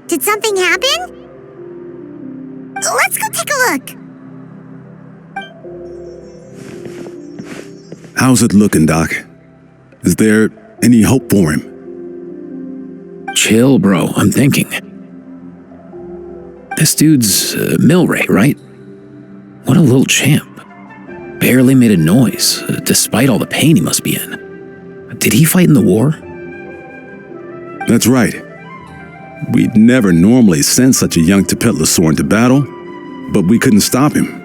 Did something happen? Let's go take a look. How's it looking, Doc? Is there any hope for him? Chill, bro. I'm thinking. This dude's Merekah, right? What a little champ. Barely made a noise, despite all the pain he must be in. Did he fight in the war? That's right. We'd never normally send such a young Tipetlasaur into battle, but we couldn't stop him.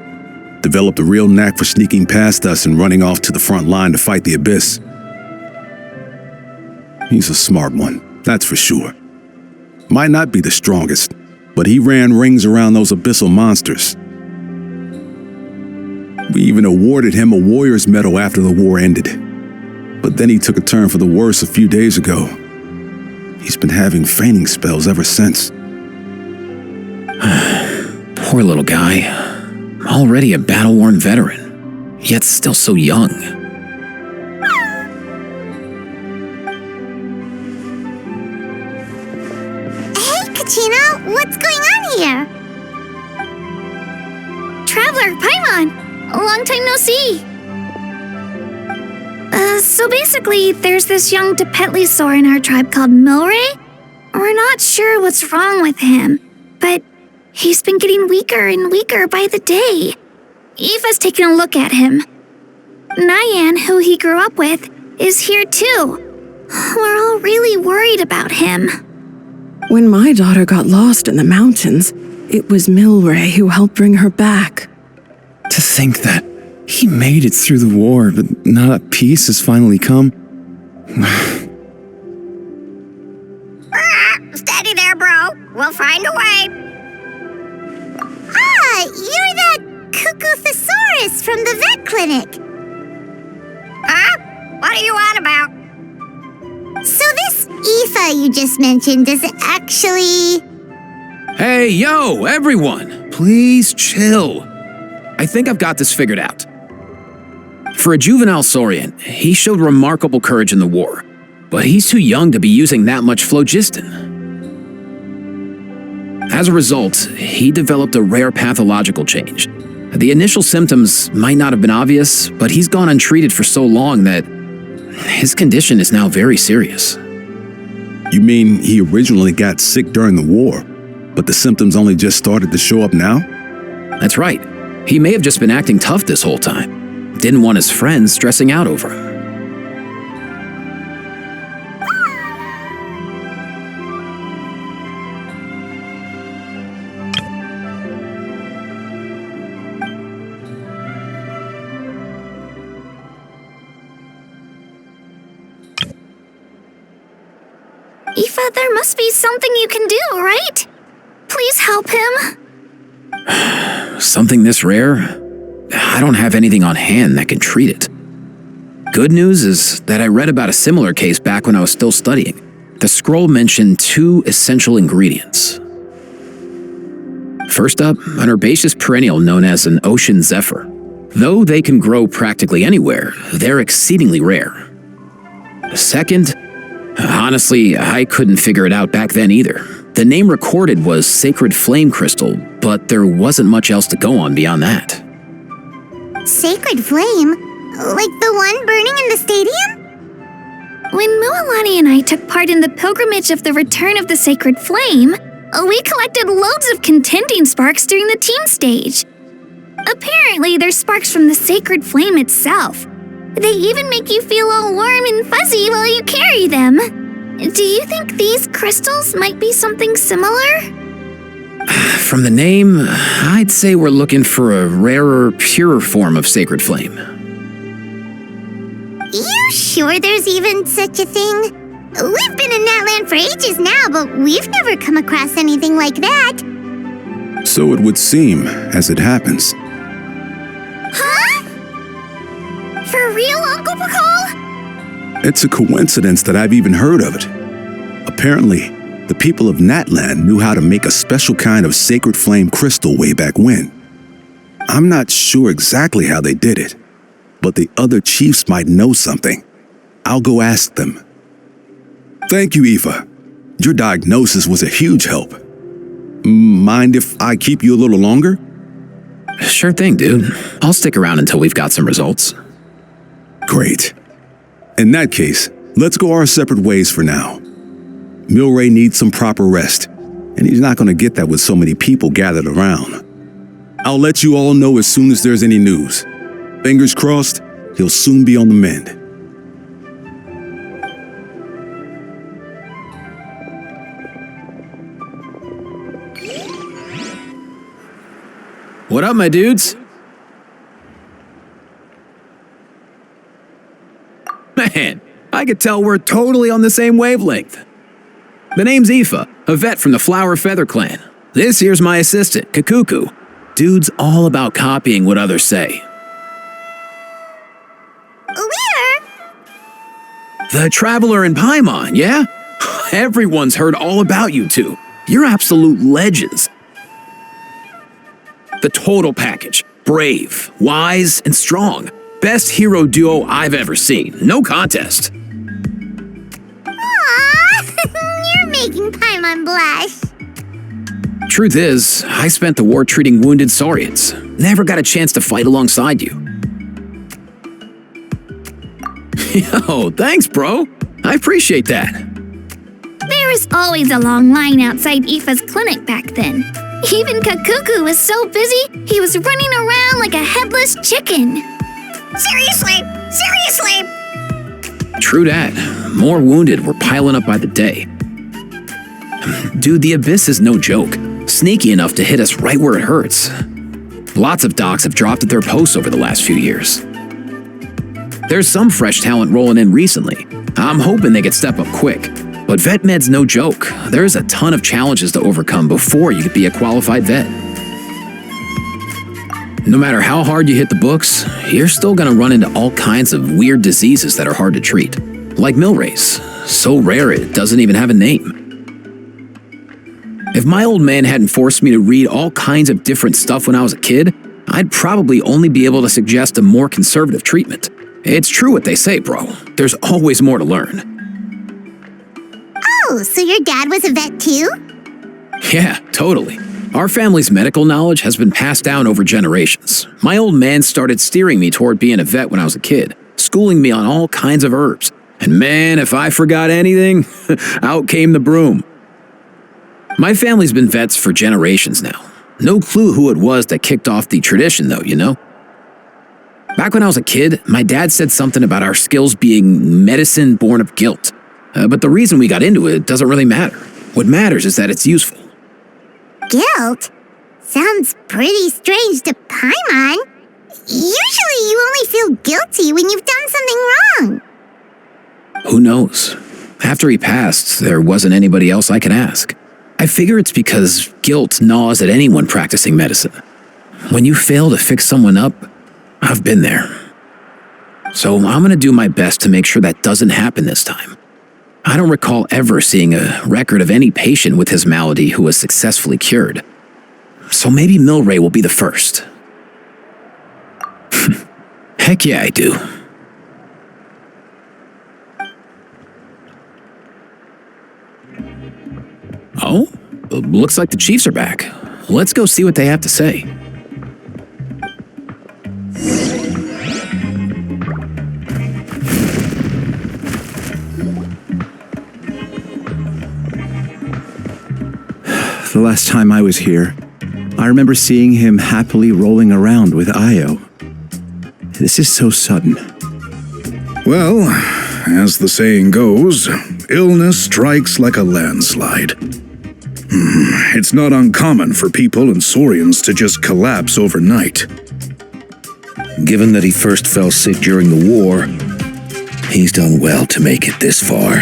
Developed a real knack for sneaking past us and running off to the front line to fight the Abyss. He's a smart one, that's for sure. Might not be the strongest, but he ran rings around those abyssal monsters. We even awarded him a Warrior's Medal after the war ended. But then he took a turn for the worse a few days ago. He's been having fainting spells ever since. Poor little guy. Already a battle-worn veteran, yet still so young. Hey, Kachina, what's going on here? Traveler, Paimon! Long time no see! So basically, there's this young Tipetlasaur in our tribe called Merekah. We're not sure what's wrong with him, but he's been getting weaker and weaker by the day. Eva's taking a look at him. Nyan, who he grew up with, is here too. We're all really worried about him. When my daughter got lost in the mountains, it was Merekah who helped bring her back. To think that he made it through the war, but now that peace has finally come. Steady there, bro. We'll find a way. Ah, you're that cuckoo thesaurus from the vet clinic. Huh? What are you on about? So this Aoife you just mentioned, does it actually... Hey, yo, everyone! Please chill. I think I've got this figured out. For a juvenile Saurian, he showed remarkable courage in the war, but he's too young to be using that much phlogiston. As a result, he developed a rare pathological change. The initial symptoms might not have been obvious, but he's gone untreated for so long that his condition is now very serious. You mean he originally got sick during the war, but the symptoms only just started to show up now? That's right. He may have just been acting tough this whole time. Didn't want his friends stressing out over him. Aoife, there must be something you can do, right? Please help him. Something this rare? I don't have anything on hand that can treat it. Good news is that I read about a similar case back when I was still studying. The scroll mentioned 2 essential ingredients. First up, an herbaceous perennial known as an ocean zephyr. Though they can grow practically anywhere, they're exceedingly rare. Second, honestly, I couldn't figure it out back then either. The name recorded was Sacred Flame Crystal, but there wasn't much else to go on beyond that. Sacred Flame? Like the one burning in the stadium? When Mualani and I took part in the pilgrimage of the Return of the Sacred Flame, we collected loads of contending sparks during the team stage. Apparently, they're sparks from the Sacred Flame itself. They even make you feel all warm and fuzzy while you carry them. Do you think these crystals might be something similar? From the name, I'd say we're looking for a rarer, purer form of sacred flame. You sure there's even such a thing? We've been in that land for ages now, but we've never come across anything like that. So it would seem, as it happens. Huh? For real, Uncle Pakal? It's a coincidence that I've even heard of it. Apparently, the people of Natland knew how to make a special kind of sacred flame crystal way back when. I'm not sure exactly how they did it, but the other chiefs might know something. I'll go ask them. Thank you, Aoife. Your diagnosis was a huge help. Mind if I keep you a little longer? Sure thing, dude. I'll stick around until we've got some results. Great. In that case, let's go our separate ways for now. Milray needs some proper rest, and he's not going to get that with so many people gathered around. I'll let you all know as soon as there's any news. Fingers crossed, he'll soon be on the mend. What up, my dudes? Man, I could tell we're totally on the same wavelength. The name's Aoife, a vet from the Flower Feather clan. This here's my assistant, Kakuku. Dude's all about copying what others say. We're... The Traveler in Paimon, yeah? Everyone's heard all about you two. You're absolute legends. The total package. Brave, wise, and strong. Best hero duo I've ever seen. No contest. Aww, you're making Paimon blush. Truth is, I spent the war treating wounded Saurians. Never got a chance to fight alongside you. Yo, thanks, bro. I appreciate that. There was always a long line outside Aoife's clinic back then. Even Kakuku was so busy, he was running around like a headless chicken. Seriously? Seriously? True that. More wounded were piling up by the day. Dude, the Abyss is no joke. Sneaky enough to hit us right where it hurts. Lots of docs have dropped at their posts over the last few years. There's some fresh talent rolling in recently. I'm hoping they could step up quick. But vet med's no joke. There's a ton of challenges to overcome before you could be a qualified vet. No matter how hard you hit the books, you're still gonna run into all kinds of weird diseases that are hard to treat. Like Milray's, so rare it doesn't even have a name. If my old man hadn't forced me to read all kinds of different stuff when I was a kid, I'd probably only be able to suggest a more conservative treatment. It's true what they say, bro. There's always more to learn. Oh, so your dad was a vet too? Yeah, totally. Our family's medical knowledge has been passed down over generations. My old man started steering me toward being a vet when I was a kid, schooling me on all kinds of herbs. And man, if I forgot anything, out came the broom. My family's been vets for generations now. No clue who it was that kicked off the tradition though, you know? Back when I was a kid, my dad said something about our skills being medicine born of guilt. But the reason we got into it doesn't really matter. What matters is that it's useful. Guilt? Sounds pretty strange to Paimon. Usually you only feel guilty when you've done something wrong. Who knows? After he passed, there wasn't anybody else I could ask. I figure it's because guilt gnaws at anyone practicing medicine. When you fail to fix someone up, I've been there. So I'm gonna do my best to make sure that doesn't happen this time. I don't recall ever seeing a record of any patient with his malady who was successfully cured. So maybe Milray will be the first. Heck yeah, I do. Oh, looks like the Chiefs are back. Let's go see what they have to say. The last time I was here, I remember seeing him happily rolling around with Io. This is so sudden. Well, as the saying goes, illness strikes like a landslide. It's not uncommon for people and Saurians to just collapse overnight. Given that he first fell sick during the war, he's done well to make it this far.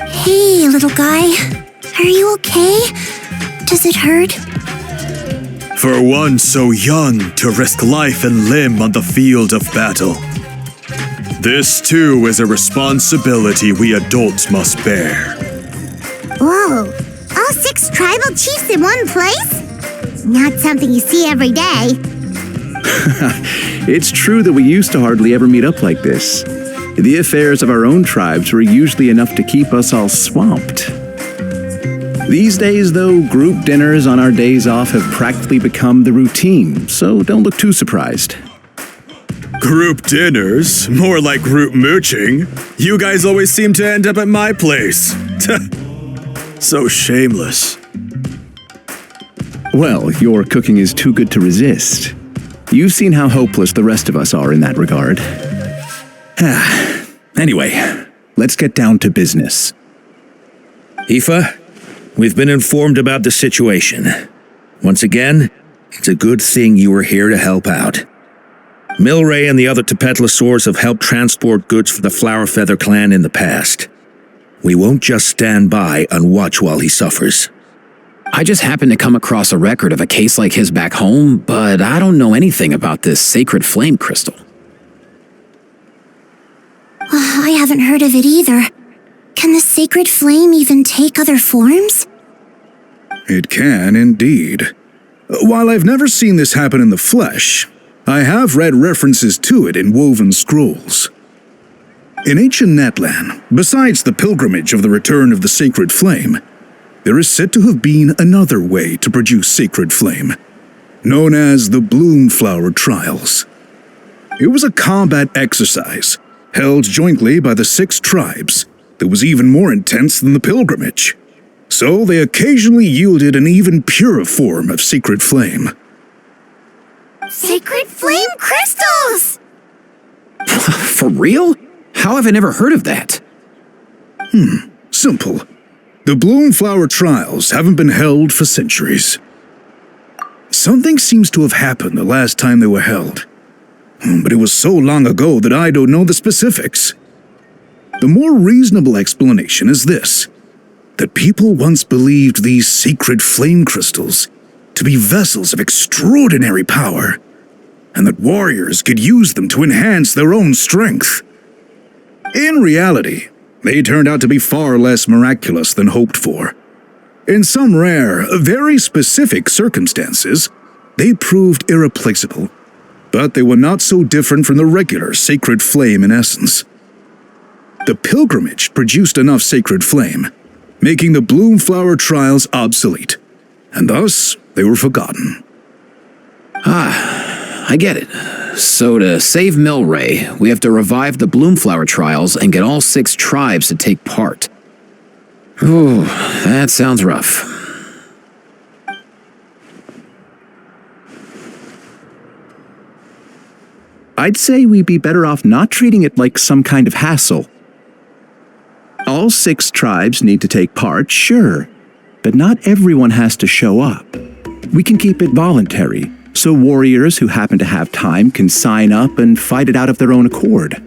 Hey, little guy. Are you okay? Does it hurt? For one so young to risk life and limb on the field of battle. This too is a responsibility we adults must bear. Whoa, all 6 tribal chiefs in one place? Not something you see every day. It's true that we used to hardly ever meet up like this. The affairs of our own tribes were usually enough to keep us all swamped. These days, though, group dinners on our days off have practically become the routine, so don't look too surprised. Group dinners? More like group mooching. You guys always seem to end up at my place. So shameless. Well, your cooking is too good to resist. You've seen how hopeless the rest of us are in that regard. Anyway, let's get down to business. Aoife, we've been informed about the situation. Once again, it's a good thing you were here to help out. Milray and the other Tepetlosaurs have helped transport goods for the Flowerfeather clan in the past. We won't just stand by and watch while he suffers. I just happened to come across a record of a case like his back home, but I don't know anything about this sacred flame crystal. I haven't heard of it either. Can the sacred flame even take other forms? It can indeed. While I've never seen this happen in the flesh, I have read references to it in woven scrolls. In ancient Natlan, besides the pilgrimage of the return of the sacred flame, there is said to have been another way to produce sacred flame, known as the Bloom Flower Trials. It was a combat exercise, held jointly by the 6 tribes, that was even more intense than the pilgrimage. So they occasionally yielded an even purer form of sacred flame. Sacred flame crystals! For real? How have I never heard of that? Simple. The Bloom Flower Trials haven't been held for centuries. Something seems to have happened the last time they were held. But it was so long ago that I don't know the specifics. The more reasonable explanation is this: that people once believed these sacred flame crystals to be vessels of extraordinary power, and that warriors could use them to enhance their own strength. In reality, they turned out to be far less miraculous than hoped for. In some rare, very specific circumstances, they proved irreplaceable, but they were not so different from the regular sacred flame in essence. The pilgrimage produced enough sacred flame, making the Bloom Flower Trials obsolete, and thus they were forgotten. I get it. So to save Milray, we have to revive the Bloomflower Trials and get all 6 tribes to take part. Ooh, that sounds rough. I'd say we'd be better off not treating it like some kind of hassle. All 6 tribes need to take part, sure, but not everyone has to show up. We can keep it voluntary, so warriors who happen to have time can sign up and fight it out of their own accord.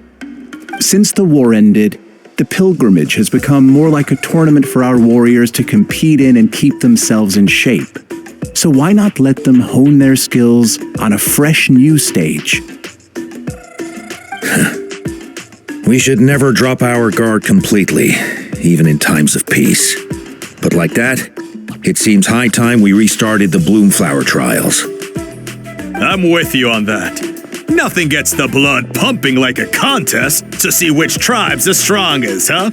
Since the war ended, the pilgrimage has become more like a tournament for our warriors to compete in and keep themselves in shape. So why not let them hone their skills on a fresh new stage? We should never drop our guard completely, even in times of peace. But like that, it seems high time we restarted the Bloomflower Trials. I'm with you on that. Nothing gets the blood pumping like a contest to see which tribe's the strongest, huh?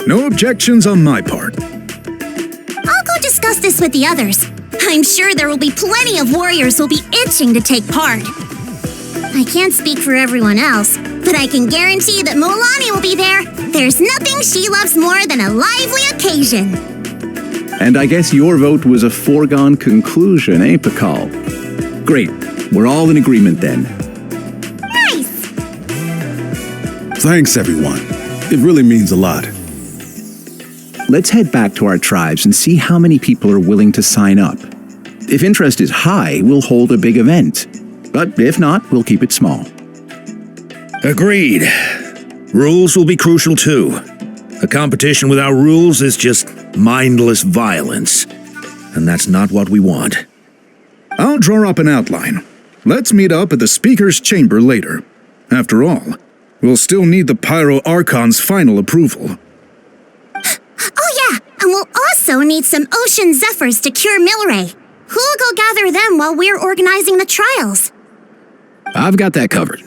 No objections on my part. I'll go discuss this with the others. I'm sure there will be plenty of warriors who'll be itching to take part. I can't speak for everyone else, but I can guarantee that Mulani will be there. There's nothing she loves more than a lively occasion. And I guess your vote was a foregone conclusion, eh, Pakal? Great. We're all in agreement then. Thanks, everyone. It really means a lot. Let's head back to our tribes and see how many people are willing to sign up. If interest is high, we'll hold a big event. But if not, we'll keep it small. Agreed. Rules will be crucial too. A competition without rules is just mindless violence. And that's not what we want. I'll draw up an outline. Let's meet up at the speaker's chamber later. After all, we'll still need the Pyro Archon's final approval. Oh yeah, and we'll also need some Ocean Zephyrs to cure Milray. Who'll go gather them while we're organizing the trials? I've got that covered.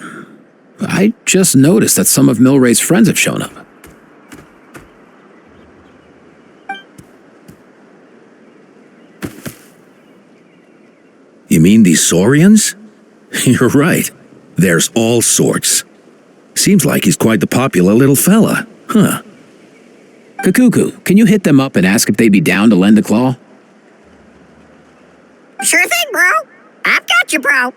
I just noticed that some of Milray's friends have shown up. You mean these Saurians? You're right. There's all sorts. Seems like he's quite the popular little fella, huh? Kakuku, can you hit them up and ask if they'd be down to lend a claw? Sure thing, bro. I've got you, bro.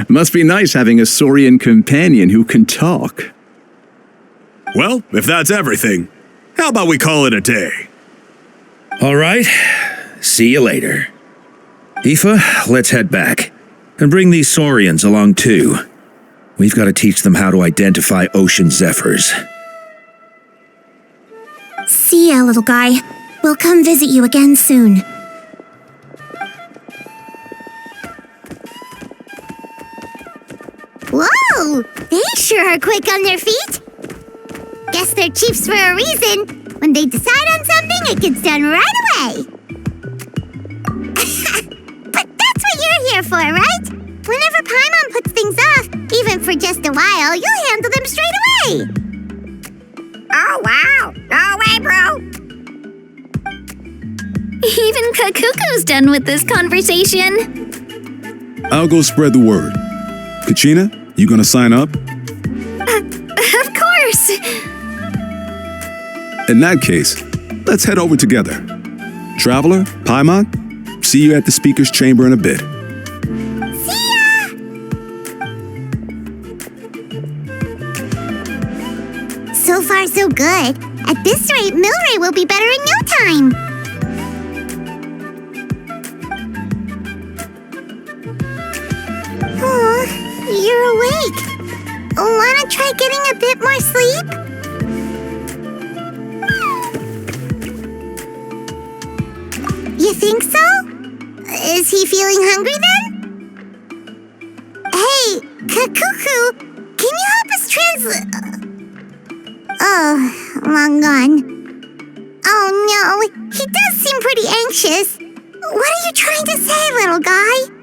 Must be nice having a Saurian companion who can talk. Well, if that's everything, how about we call it a day? All right. See you later. Aoife, let's head back. And bring these Saurians along too. We've got to teach them how to identify ocean zephyrs. See ya, little guy. We'll come visit you again soon. Whoa! They sure are quick on their feet. Guess they're chiefs for a reason. When they decide on something, it gets done right away. But that's what you're here for, right? Whenever Paimon puts things off, even for just a while, you'll handle them straight away. Oh, wow. No way, bro. Even Kakuku's done with this conversation. I'll go spread the word. Kachina, you gonna sign up? Of course. In that case, let's head over together. Traveler, Paimon, see you at the speaker's chamber in a bit. See ya! So far, so good. At this rate, Milray will be better in no time. Oh, you're awake. Wanna try getting a bit more sleep? You think so? Is he feeling hungry then? Hey, Kakuku, can you help us translate? Oh, long gone. Oh no, he does seem pretty anxious. What are you trying to say, little guy?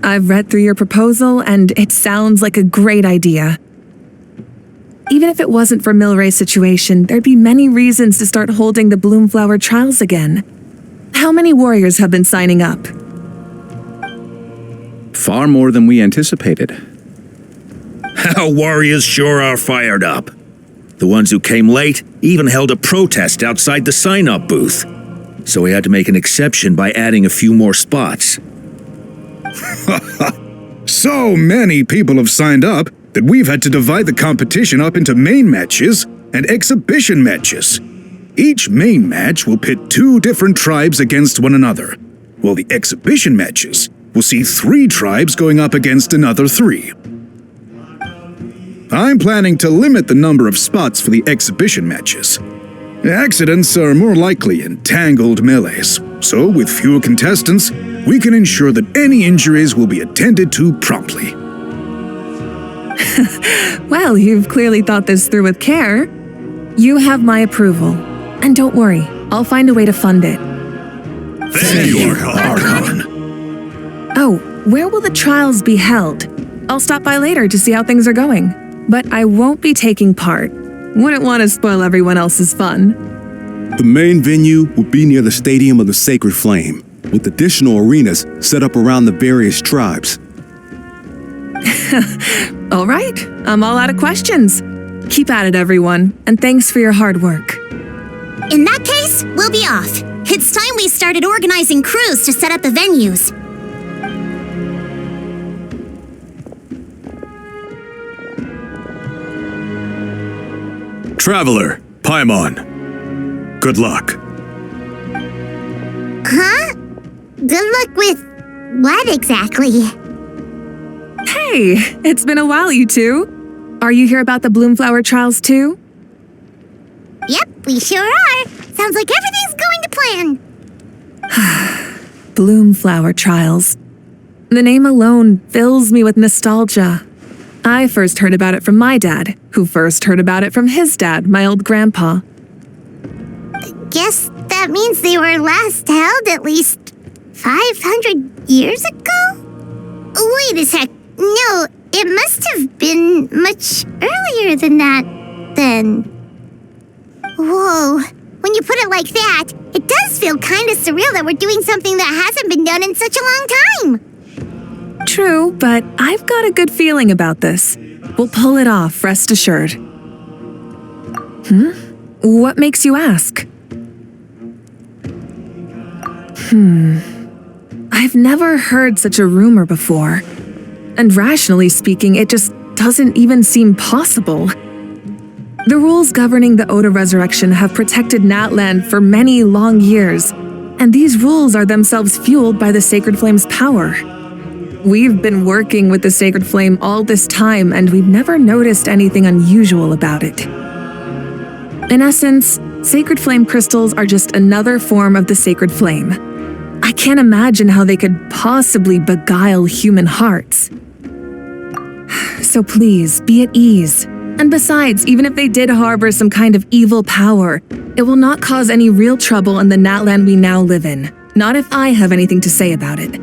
I've read through your proposal, and it sounds like a great idea. Even if it wasn't for Milray's situation, there'd be many reasons to start holding the Bloomflower trials again. How many warriors have been signing up? Far more than we anticipated. Our warriors sure are fired up. The ones who came late even held a protest outside the sign-up booth. So we had to make an exception by adding a few more spots. So many people have signed up that we've had to divide the competition up into main matches and exhibition matches. Each main match will pit 2 different tribes against one another, while the exhibition matches will see 3 tribes going up against another 3. I'm planning to limit the number of spots for the exhibition matches. Accidents are more likely in tangled melees, so with fewer contestants, we can ensure that any injuries will be attended to promptly. Well, you've clearly thought this through with care. You have my approval. And don't worry, I'll find a way to fund it. Thank you, Archon. Oh, where will the trials be held? I'll stop by later to see how things are going. But I won't be taking part. Wouldn't want to spoil everyone else's fun. The main venue will be near the Stadium of the Sacred Flame, with additional arenas set up around the various tribes. All right, I'm all out of questions. Keep at it, everyone, and thanks for your hard work. In that case, we'll be off. It's time we started organizing crews to set up the venues. Traveler, Paimon. Good luck. Huh? Good luck with what exactly? Hey, it's been a while, you two. Are you here about the Bloomflower trials too? Yep, we sure are. Sounds like everything's going to plan. Bloomflower trials. The name alone fills me with nostalgia. I first heard about it from my dad, who first heard about it from his dad, my old grandpa. Guess that means they were last held at least 500 years ago? Wait a sec. No, it must have been much earlier than that, then. Whoa. When you put it like that, it does feel kind of surreal that we're doing something that hasn't been done in such a long time. True, but I've got a good feeling about this. We'll pull it off, rest assured. What makes you ask? I've never heard such a rumor before. And rationally speaking, it just doesn't even seem possible. The rules governing the Oda resurrection have protected Natland for many long years, and these rules are themselves fueled by the Sacred Flame's power. We've been working with the Sacred Flame all this time, and we've never noticed anything unusual about it. In essence, Sacred Flame crystals are just another form of the Sacred Flame. I can't imagine how they could possibly beguile human hearts. So please, be at ease. And besides, even if they did harbor some kind of evil power, it will not cause any real trouble in the Natland we now live in. Not if I have anything to say about it.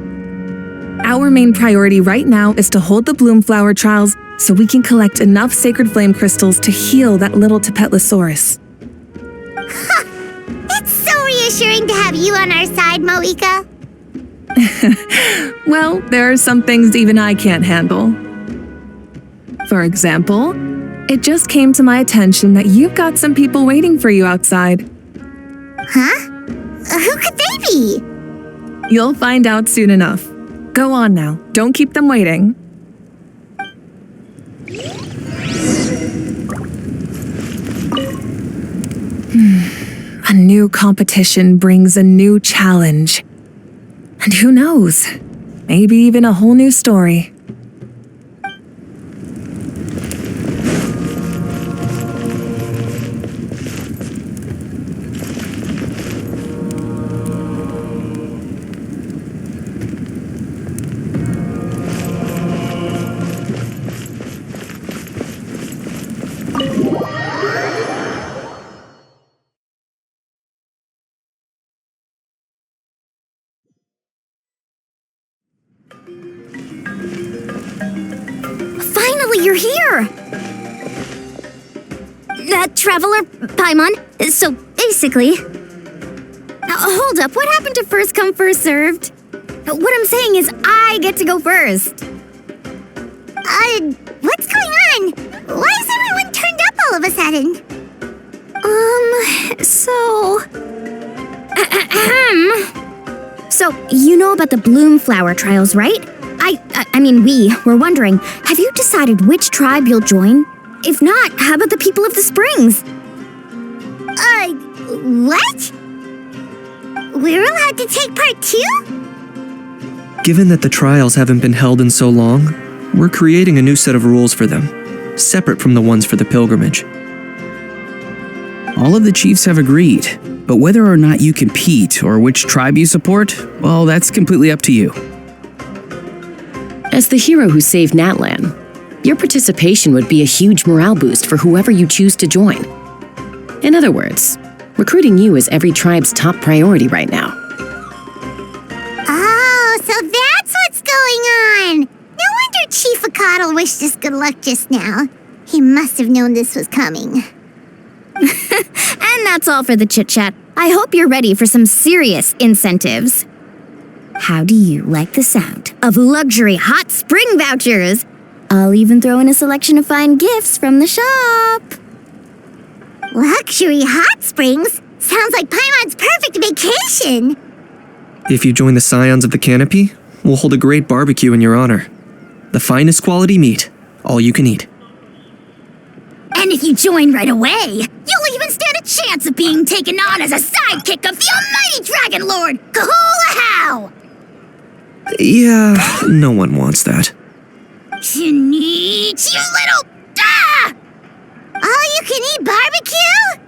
Our main priority right now is to hold the Bloomflower trials so we can collect enough Sacred Flame crystals to heal that little Tapetlosaurus. reassuring to have you on our side, Moeka. Well, there are some things even I can't handle. For example, it just came to my attention that you've got some people waiting for you outside. Huh? Who could they be? You'll find out soon enough. Go on now, don't keep them waiting. A new competition brings a new challenge. And who knows? Maybe even a whole new story. Finally, you're here! Traveler Paimon, so basically... hold up, what happened to first come, first served? What I'm saying is I get to go first. What's going on? Why is everyone turned up all of a sudden? So, you know about the bloom flower trials, right? I mean, we were wondering, have you decided which tribe you'll join? If not, how about the people of the springs? What? We're allowed to take part too? Given that the trials haven't been held in so long, we're creating a new set of rules for them, separate from the ones for the pilgrimage. All of the chiefs have agreed, but whether or not you compete or which tribe you support, well, that's completely up to you. As the hero who saved Natlan, your participation would be a huge morale boost for whoever you choose to join. In other words, recruiting you is every tribe's top priority right now. Oh, so that's what's going on! No wonder Chief Akatl wished us good luck just now. He must have known this was coming. And that's all for the chit-chat. I hope you're ready for some serious incentives. How do you like the sound of luxury hot spring vouchers? I'll even throw in a selection of fine gifts from the shop. Luxury hot springs? Sounds like Paimon's perfect vacation. If you join the Scions of the Canopy, we'll hold a great barbecue in your honor. The finest quality meat, all you can eat. And if you join right away, you'll even stand a chance of being taken on as a sidekick of the almighty Dragon Lord, Kahula-How! Yeah, no one wants that. You little... All-you-can-eat barbecue?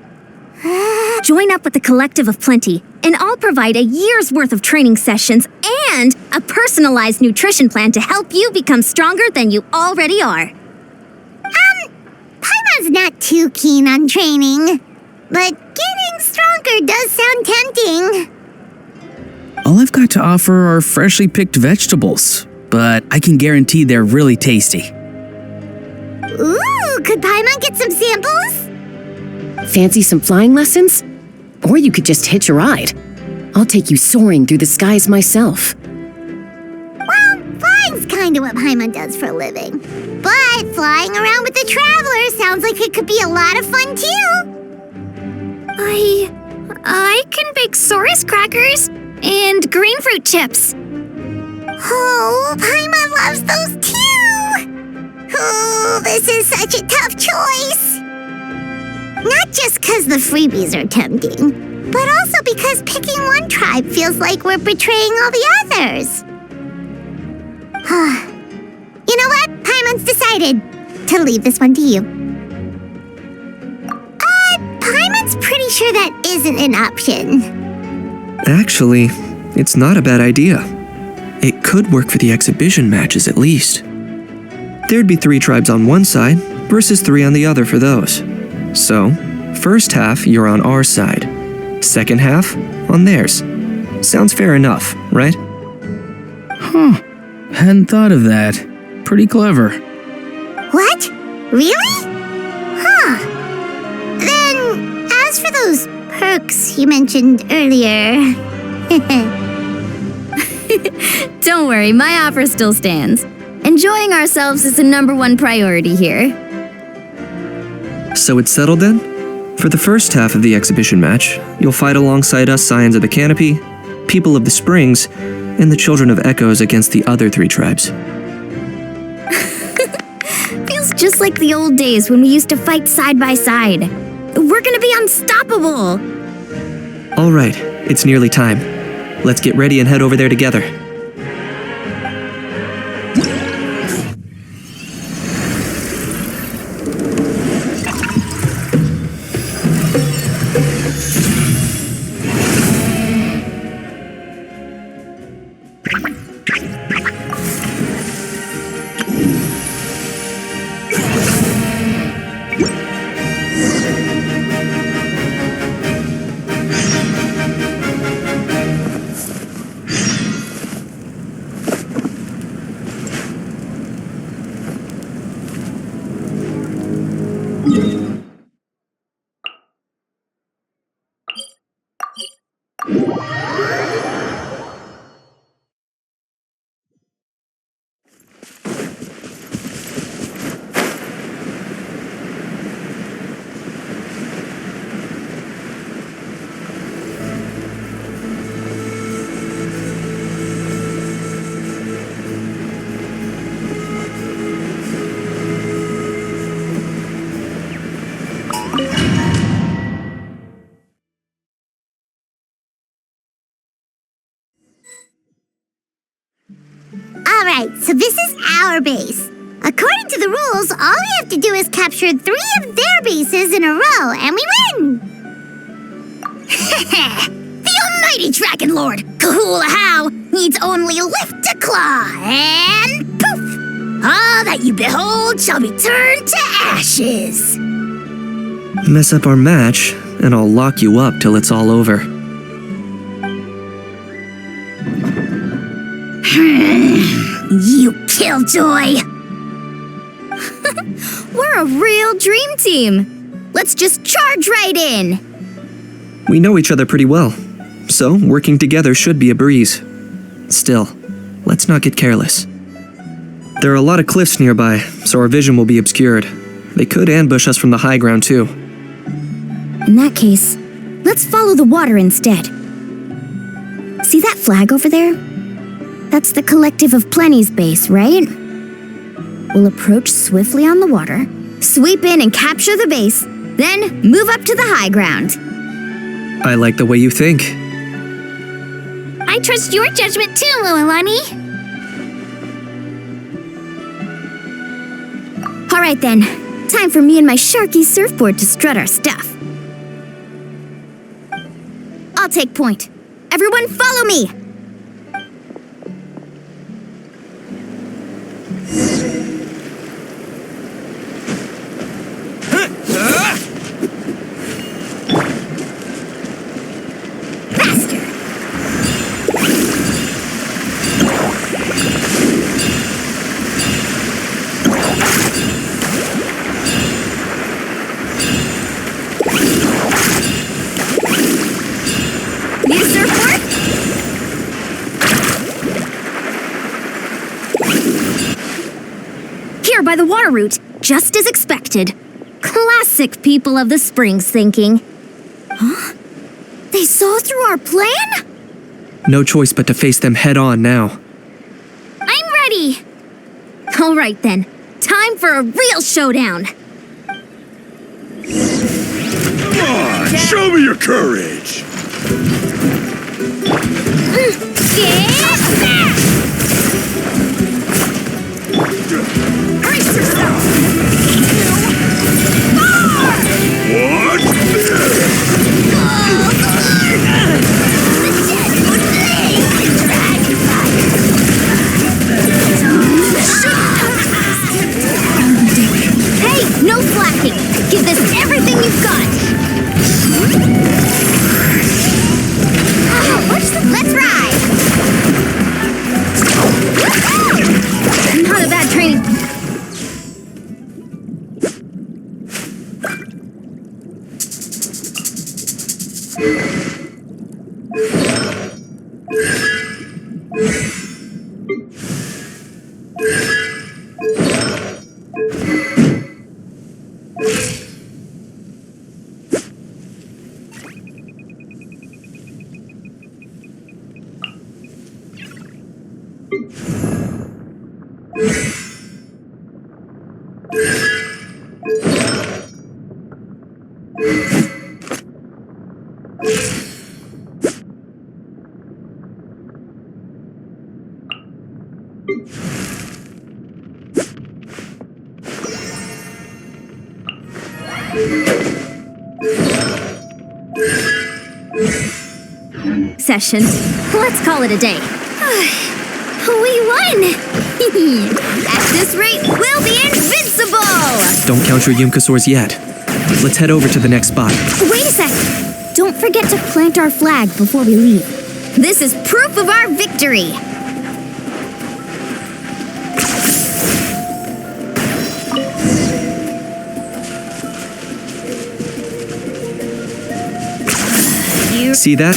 Join up with the Collective of Plenty, and I'll provide a year's worth of training sessions and a personalized nutrition plan to help you become stronger than you already are. Paimon's not too keen on training, but getting stronger does sound tempting. All I've got to offer are freshly picked vegetables, but I can guarantee they're really tasty. Ooh, could Paimon get some samples? Fancy some flying lessons? Or you could just hitch a ride. I'll take you soaring through the skies myself. Well, flying's kinda what Paimon does for a living. But flying around with the Traveler sounds like it could be a lot of fun too. I can bake Saurus crackers and green fruit chips. Oh, Paimon loves those too! Oh, this is such a tough choice. Not just because the freebies are tempting, but also because picking one tribe feels like we're betraying all the others. You know what? Paimon's decided to leave this one to you. Paimon's pretty sure that isn't an option. Actually, it's not a bad idea. It could work for the exhibition matches at least. There'd be 3 tribes on one side versus 3 on the other for those. So, first half you're on our side, second half on theirs. Sounds fair enough, right? Huh. Hadn't thought of that. Pretty clever. What? Really? Huh. Then, as for those perks you mentioned earlier. Don't worry, my offer still stands. Enjoying ourselves is the #1 priority here. So it's settled then? For the first half of the exhibition match, you'll fight alongside us Scions of the Canopy, People of the Springs, and the Children of Echoes against the other 3 tribes. Feels just like the old days when we used to fight side by side. We're gonna be unstoppable! All right, it's nearly time. Let's get ready and head over there together. Alright, so this is our base. According to the rules, all we have to do is capture 3 of their bases in a row, and we win! The almighty Dragon Lord, Kahula-How, needs only lift a claw, and poof! All that you behold shall be turned to ashes! Mess up our match, and I'll lock you up till it's all over. You killjoy! We're a real dream team! Let's just charge right in! We know each other pretty well, so working together should be a breeze. Still, let's not get careless. There are a lot of cliffs nearby, so our vision will be obscured. They could ambush us from the high ground too. In that case, let's follow the water instead. See that flag over there? That's the Collective of Plenty's base, right? We'll approach swiftly on the water, sweep in and capture the base, then move up to the high ground. I like the way you think. I trust your judgment too, Lualani. Alright then, time for me and my Sharky surfboard to strut our stuff. I'll take point. Everyone follow me! By the water route, just as expected. Classic People of the Springs thinking. Huh? They saw through our plan? No choice but to face them head on now. I'm ready! Alright then, time for a real showdown! Come on, show me your courage! Hey, no slacking! Give this everything you've got! Let's ride! Session. Let's call it a day. We won! At this rate, we'll be invincible! Don't count your Yumkasaurs yet. Let's head over to the next spot. Wait a sec! Don't forget to plant our flag before we leave. This is proof of our victory! See that?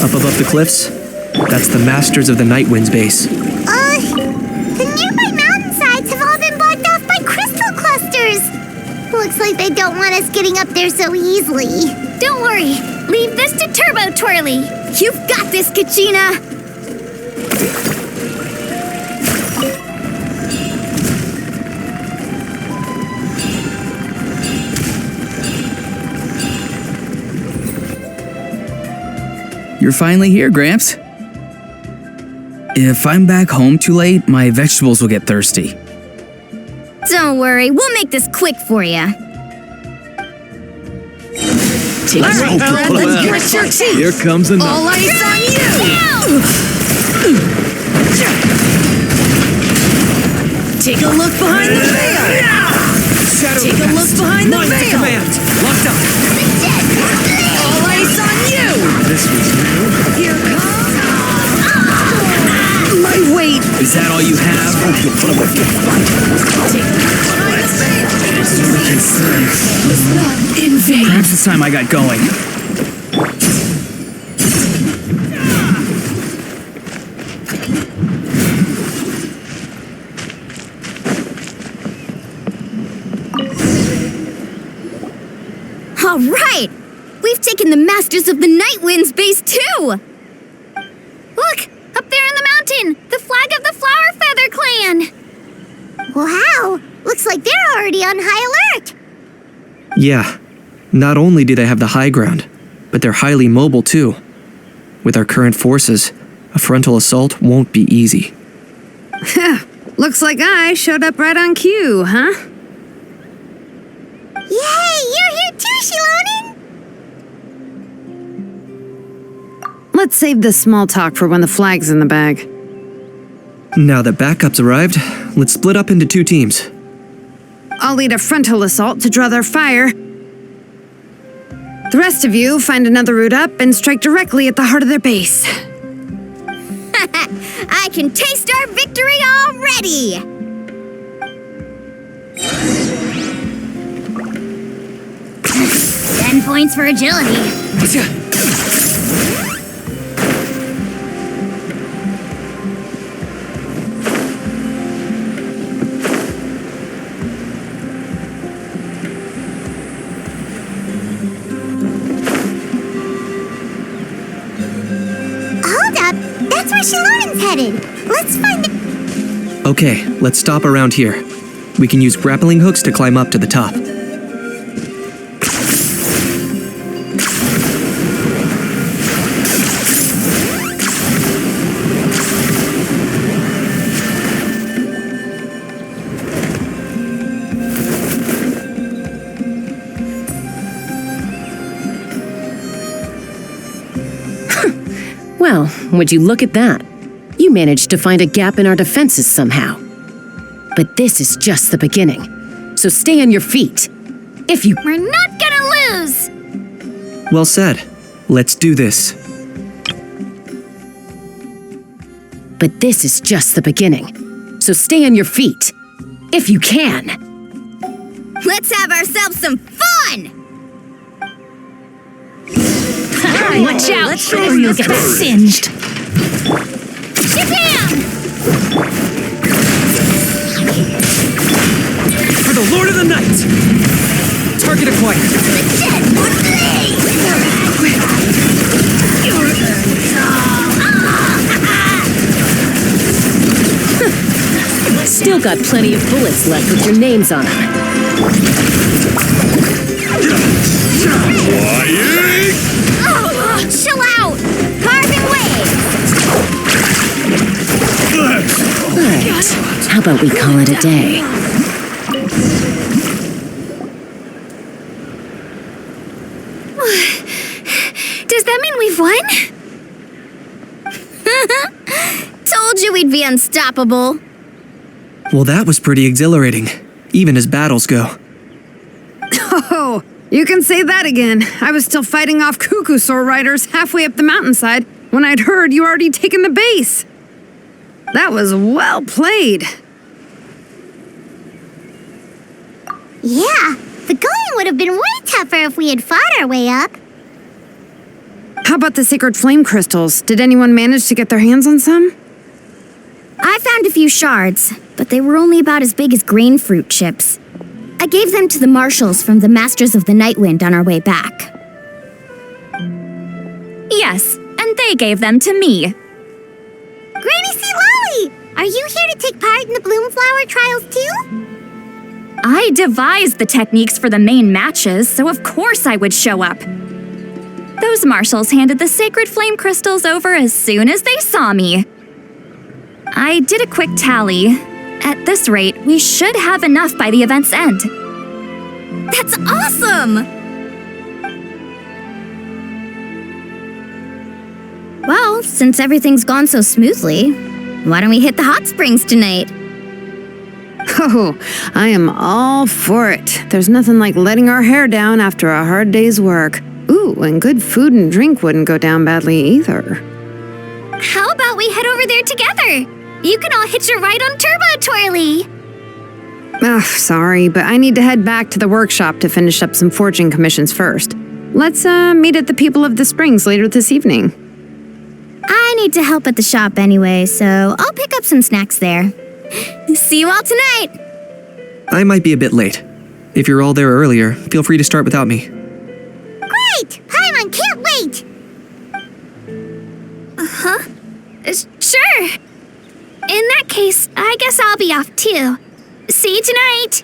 Up above the cliffs? That's the Masters of the Night Wind's base. The nearby mountainsides have all been blocked off by crystal clusters. Looks like they don't want us getting up there so easily. Don't worry. Leave this to Turbo Twirly. You've got this, Kachina! You're finally here, Gramps. If I'm back home too late, my vegetables will get thirsty. Don't worry, we'll make this quick for you. Here comes another. All eyes on you! Take a look behind the veil! Take a look behind the veil! Locked up! All eyes on you! This was new. Here comes... My weight! Is that all you have? Take a look behind the veil! In vain! Perhaps it's time I got going. All right! We've taken the Masters of the Night Wind's base, too! Look! Up there in the mountain! The flag of the Flower Feather Clan! Wow! Looks like they're already on high alert. Yeah. Not only do they have the high ground, but they're highly mobile too. With our current forces, a frontal assault won't be easy. Looks like I showed up right on cue, huh? Yay! You're here too, Shilonen! Let's save this small talk for when the flag's in the bag. Now that backup's arrived, let's split up into 2 teams. I'll lead a frontal assault to draw their fire. The rest of you find another route up and strike directly at the heart of their base. I can taste our victory already! 10 points for agility. Hold up! That's where Shilonen's headed. Let's find the... Okay, let's stop around here. We can use grappling hooks to climb up to the top. Well, would you look at that? You managed to find a gap in our defenses somehow. But this is just the beginning. So stay on your feet. If you... We're not gonna lose! Well said. Let's do this. But this is just the beginning. So stay on your feet. If you can. Let's have ourselves some fun! Watch out, or you'll get singed. Shabam! For the Lord of the Night! Target acquired. The dead would bleed! Still got plenty of bullets left with your names on them. Oh, chill out! Carving waves! Right. How about we call it a day? Does that mean we've won? Told you we'd be unstoppable. Well, that was pretty exhilarating, even as battles go. Oh, you can say that again. I was still fighting off Cuckoosaur riders halfway up the mountainside when I'd heard you already taken the base. That was well played. Yeah, the going would have been way tougher if we had fought our way up. How about the sacred flame crystals? Did anyone manage to get their hands on some? I found a few shards, but they were only about as big as grain fruit chips. I gave them to the marshals from the Masters of the Nightwind on our way back. Yes, and they gave them to me. Granny C. Lolly, are you here to take part in the Bloomflower trials too? I devised the techniques for the main matches, so of course I would show up. Those marshals handed the sacred flame crystals over as soon as they saw me. I did a quick tally. At this rate, we should have enough by the event's end. That's awesome! Well, since everything's gone so smoothly, why don't we hit the hot springs tonight? Oh, I am all for it. There's nothing like letting our hair down after a hard day's work. Ooh, and good food and drink wouldn't go down badly either. How about we head over there together? You can all hitch a ride on Turbo Twirly. Oh, sorry, but I need to head back to the workshop to finish up some forging commissions first. Let's meet at the People of the Springs later this evening. I need to help at the shop anyway, so I'll pick up some snacks there. See you all tonight! I might be a bit late. If you're all there earlier, feel free to start without me. Great! Paimon can't wait! Huh? Sure. In that case, I guess I'll be off too. See you tonight!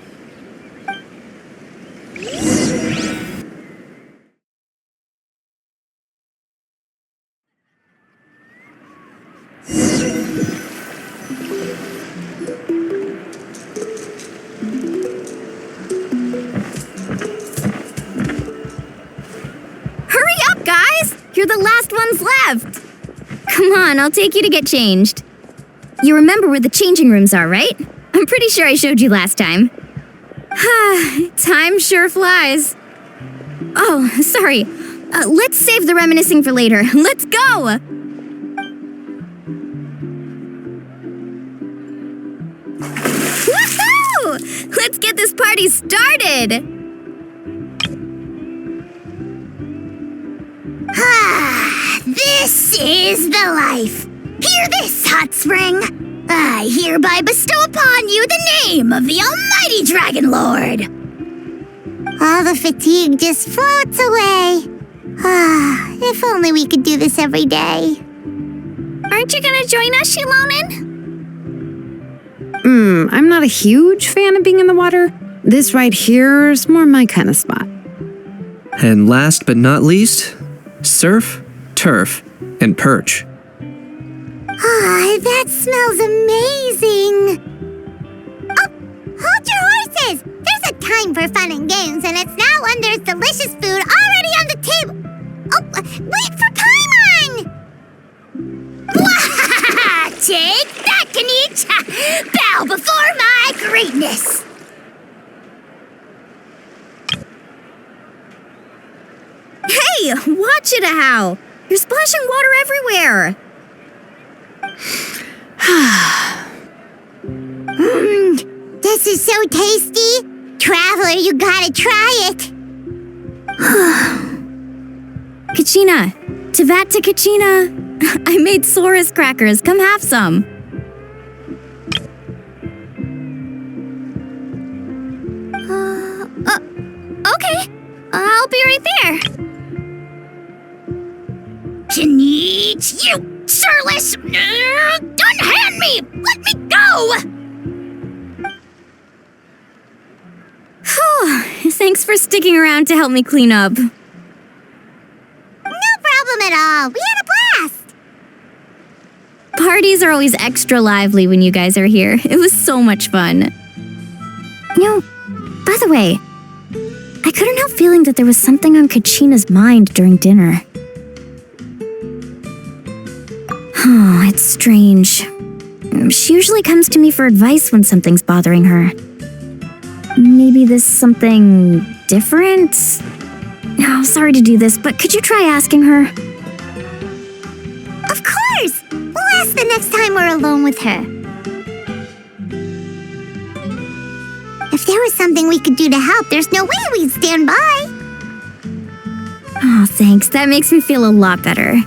Hurry up, guys! You're the last ones left! Come on, I'll take you to get changed. You remember where the changing rooms are, right? I'm pretty sure I showed you last time. Time sure flies. Oh, sorry. Let's save the reminiscing for later. Let's go! Woohoo! Let's get this party started! This is the life. Hear this, Hot Spring. I hereby bestow upon you the name of the Almighty Dragon Lord. All the fatigue just floats away. If only we could do this every day. Aren't you gonna join us, Shilonen? I'm not a huge fan of being in the water. This right here is more my kind of spot. And last but not least, surf, turf, and perch. That smells amazing. Oh, hold your horses. There's a time for fun and games, and it's now when there's delicious food already on the table. Oh, wait for Paimon! Take that, Kanich! Bow before my greatness! Hey, watch it, How! You're splashing water everywhere! This is so tasty. Traveler, you gotta try it. Kachina! Tevat to Kachina! I made Sora's crackers. Come have some. Okay. I'll be right there. Needs you, sirless! Unhand me! Let me go! Thanks for sticking around to help me clean up. No problem at all. We had a blast! Parties are always extra lively when you guys are here. It was so much fun. By the way, I couldn't help feeling that there was something on Kachina's mind during dinner. Oh, it's strange. She usually comes to me for advice when something's bothering her. Maybe this something different? Oh, sorry to do this, but could you try asking her? Of course! We'll ask the next time we're alone with her. If there was something we could do to help, there's no way we'd stand by. Oh, thanks. That makes me feel a lot better.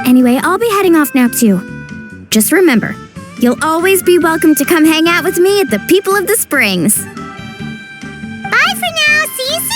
Anyway, I'll be heading off now too. Just remember, you'll always be welcome to come hang out with me at the People of the Springs. Bye for now. See you soon.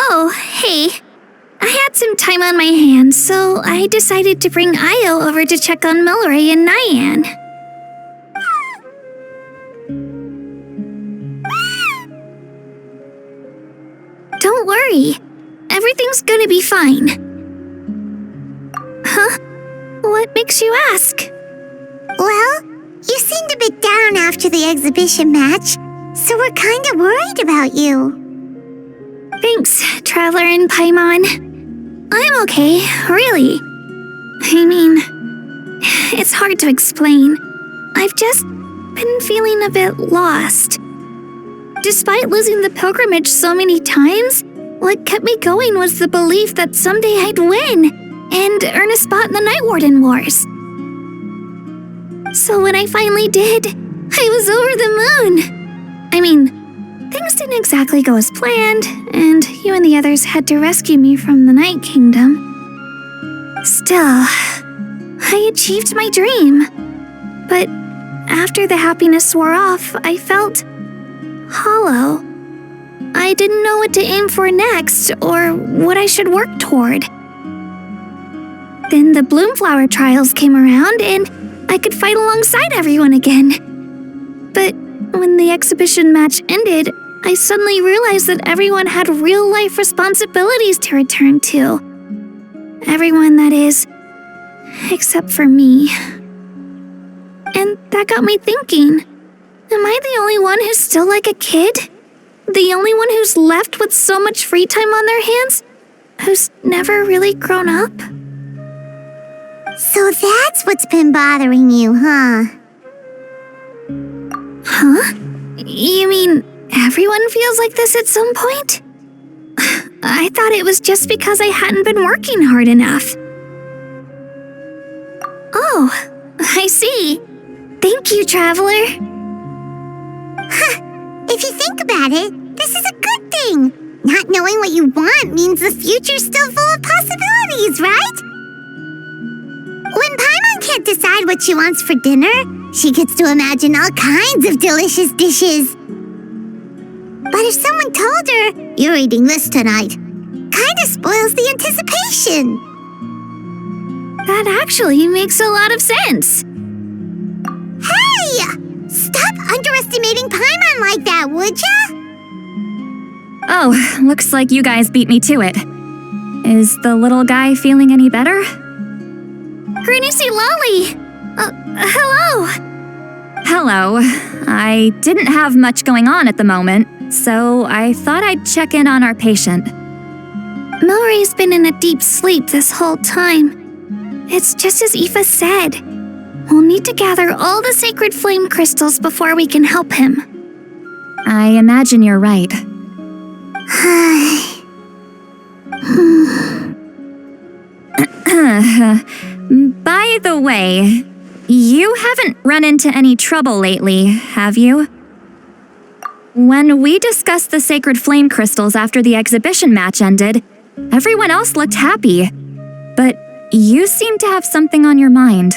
Oh, hey. I had some time on my hands, so I decided to bring Io over to check on Milray and Nyan. Don't worry. Everything's gonna be fine. Huh? What makes you ask? Well, you seemed a bit down after the exhibition match, so we're kind of worried about you. Thanks, Traveler and Paimon. I'm okay, really. I mean, it's hard to explain. I've just been feeling a bit lost. Despite losing the pilgrimage so many times, what kept me going was the belief that someday I'd win and earn a spot in the Night Warden Wars. So when I finally did, I was over the moon. I mean, things didn't exactly go as planned, and you and the others had to rescue me from the Night Kingdom. Still, I achieved my dream. But after the happiness wore off, I felt hollow. I didn't know what to aim for next, or what I should work toward. Then the Bloomflower trials came around, and I could fight alongside everyone again. But when the exhibition match ended, I suddenly realized that everyone had real-life responsibilities to return to. Everyone, that is, except for me. And that got me thinking, am I the only one who's still like a kid? The only one who's left with so much free time on their hands? Who's never really grown up? So that's what's been bothering you, huh? Huh? You mean everyone feels like this at some point? I thought it was just because I hadn't been working hard enough. Oh, I see. Thank you, Traveler. If you think about it, this is a good thing. Not knowing what you want means the future's still full of possibilities, right? When Paimon can't decide what she wants for dinner, she gets to imagine all kinds of delicious dishes. But if someone told her, you're eating this tonight, kinda spoils the anticipation. That actually makes a lot of sense. Hey! Stop underestimating Paimon like that, would ya? Oh, looks like you guys beat me to it. Is the little guy feeling any better? Granny C. Lolly! Hello! Hello. I didn't have much going on at the moment, so I thought I'd check in on our patient. Milray's been in a deep sleep this whole time. It's just as Aoife said. We'll need to gather all the sacred flame crystals before we can help him. I imagine you're right. By the way, you haven't run into any trouble lately, have you? When we discussed the sacred flame crystals after the exhibition match ended, everyone else looked happy. But you seem to have something on your mind.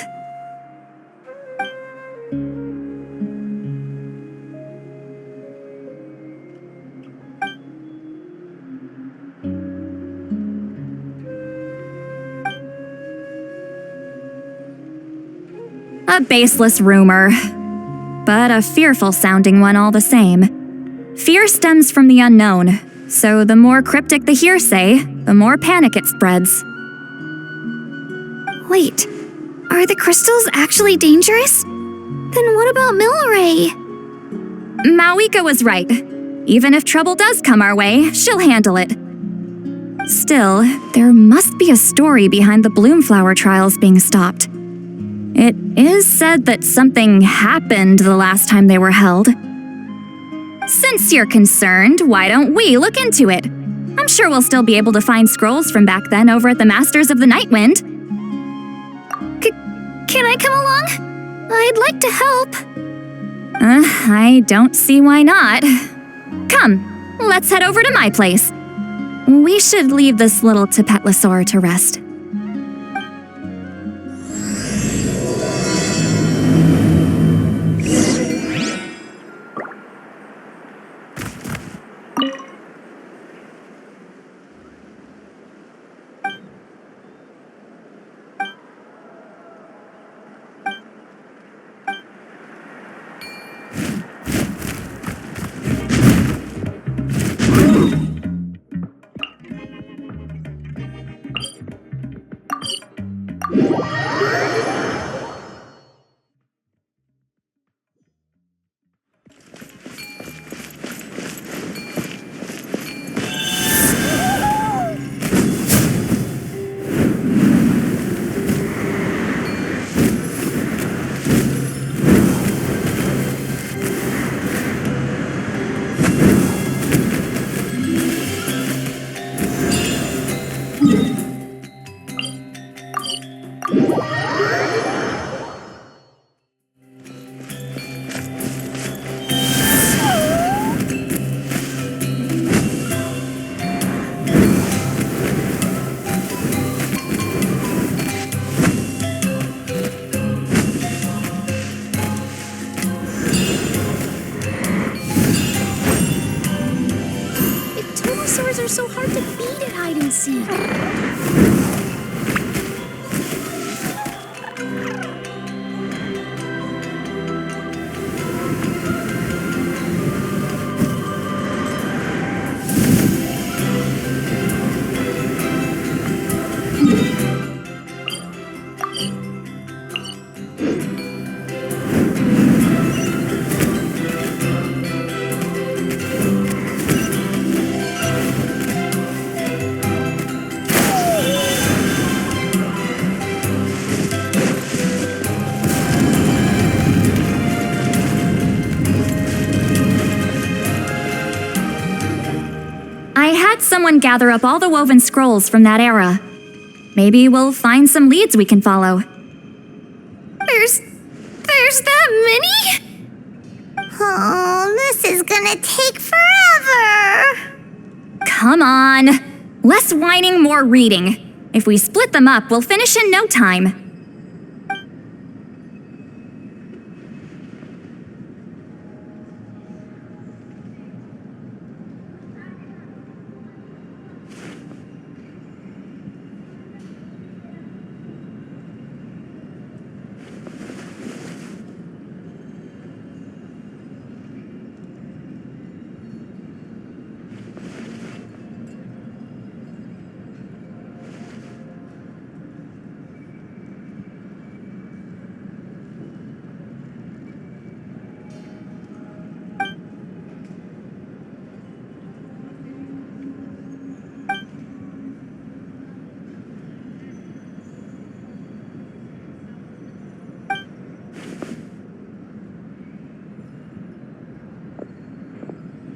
A baseless rumor, but a fearful-sounding one all the same. Fear stems from the unknown, so the more cryptic the hearsay, the more panic it spreads. Wait, are the crystals actually dangerous? Then what about Milray? Mawika was right. Even if trouble does come our way, she'll handle it. Still, there must be a story behind the Bloomflower trials being stopped. It is said that something happened the last time they were held. Since you're concerned, why don't we look into it? I'm sure we'll still be able to find scrolls from back then over at the Masters of the Nightwind. Can I come along? I'd like to help. I don't see why not. Come, let's head over to my place. We should leave this little Tapetlosaur to rest. So hard to beat at hide and seek. Someone gather up all the woven scrolls from that era. Maybe we'll find some leads we can follow. There's that many? Oh, this is gonna take forever. Come on. Less whining, more reading. If we split them up, we'll finish in no time.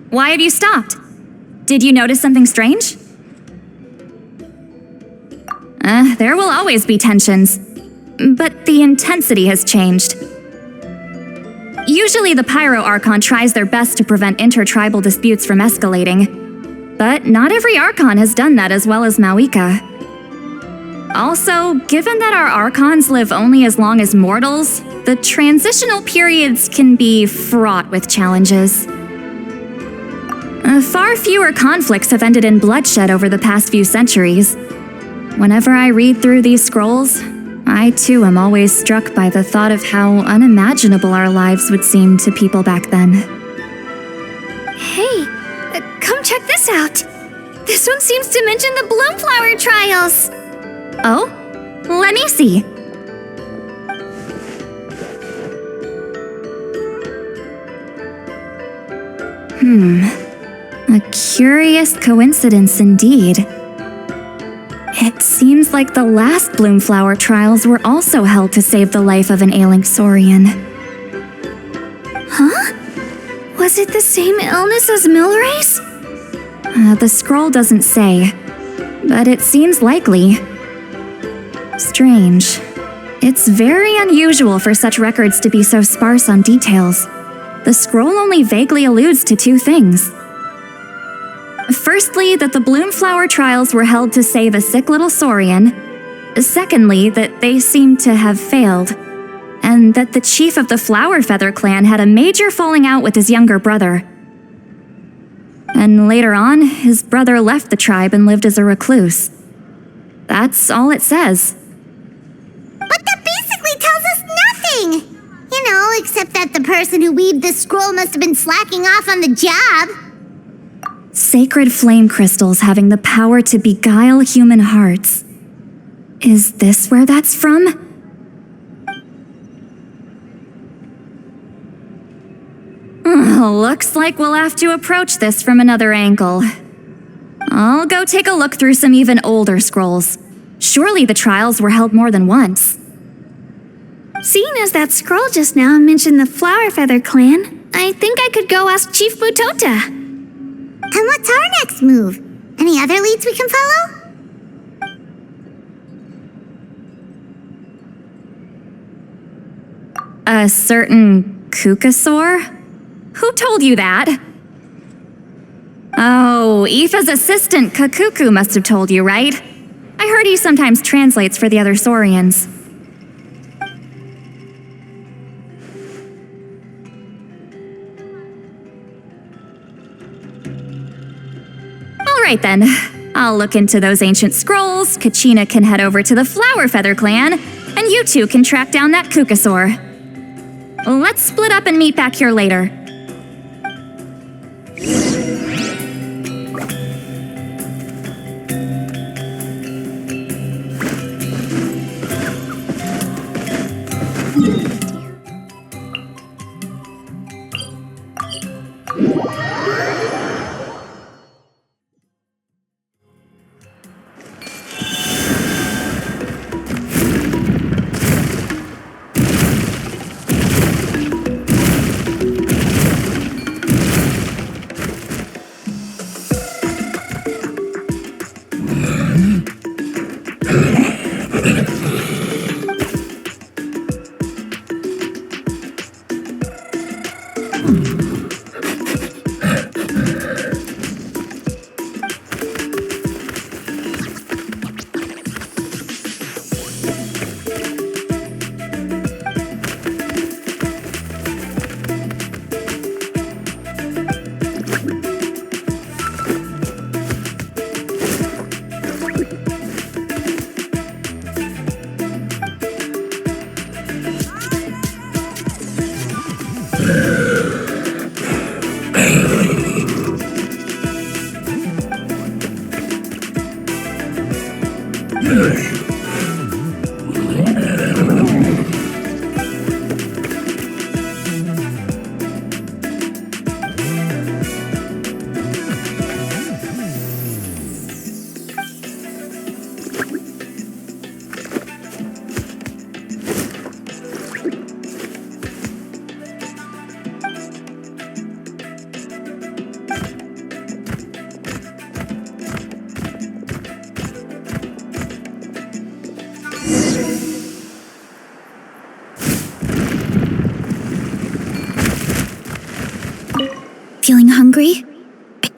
Why have you stopped? Did you notice something strange? There will always be tensions, but the intensity has changed. Usually the Pyro Archon tries their best to prevent intertribal disputes from escalating, but not every Archon has done that as well as Merekah. Also, given that our Archons live only as long as mortals, the transitional periods can be fraught with challenges. Far fewer conflicts have ended in bloodshed over the past few centuries. Whenever I read through these scrolls, I too am always struck by the thought of how unimaginable our lives would seem to people back then. Hey, come check this out. This one seems to mention the Bloomflower trials. Oh? Let me see. A curious coincidence indeed. It seems like the last Bloomflower trials were also held to save the life of an ailing Saurian. Huh? Was it the same illness as Milray's? The scroll doesn't say, but it seems likely. Strange. It's very unusual for such records to be so sparse on details. The scroll only vaguely alludes to two things. Firstly, that the Bloomflower trials were held to save a sick little Saurian. Secondly, that they seemed to have failed. And that the chief of the Flowerfeather clan had a major falling out with his younger brother. And later on, his brother left the tribe and lived as a recluse. That's all it says. But that basically tells us nothing! You know, except that the person who weaved this scroll must have been slacking off on the job. Sacred flame crystals having the power to beguile human hearts. Is this where that's from? Looks like we'll have to approach this from another angle. I'll go take a look through some even older scrolls. Surely the trials were held more than once. Seeing as that scroll just now mentioned the Flowerfeather clan, I think I could go ask Chief Butota. And what's our next move? Any other leads we can follow? A certain Kukasaur? Who told you that? Oh, Aoife's assistant Kakuku must have told you, right? I heard he sometimes translates for the other Saurians. Alright then, I'll look into those ancient scrolls, Kachina can head over to the Flowerfeather clan, and you two can track down that Kukasaur. Let's split up and meet back here later.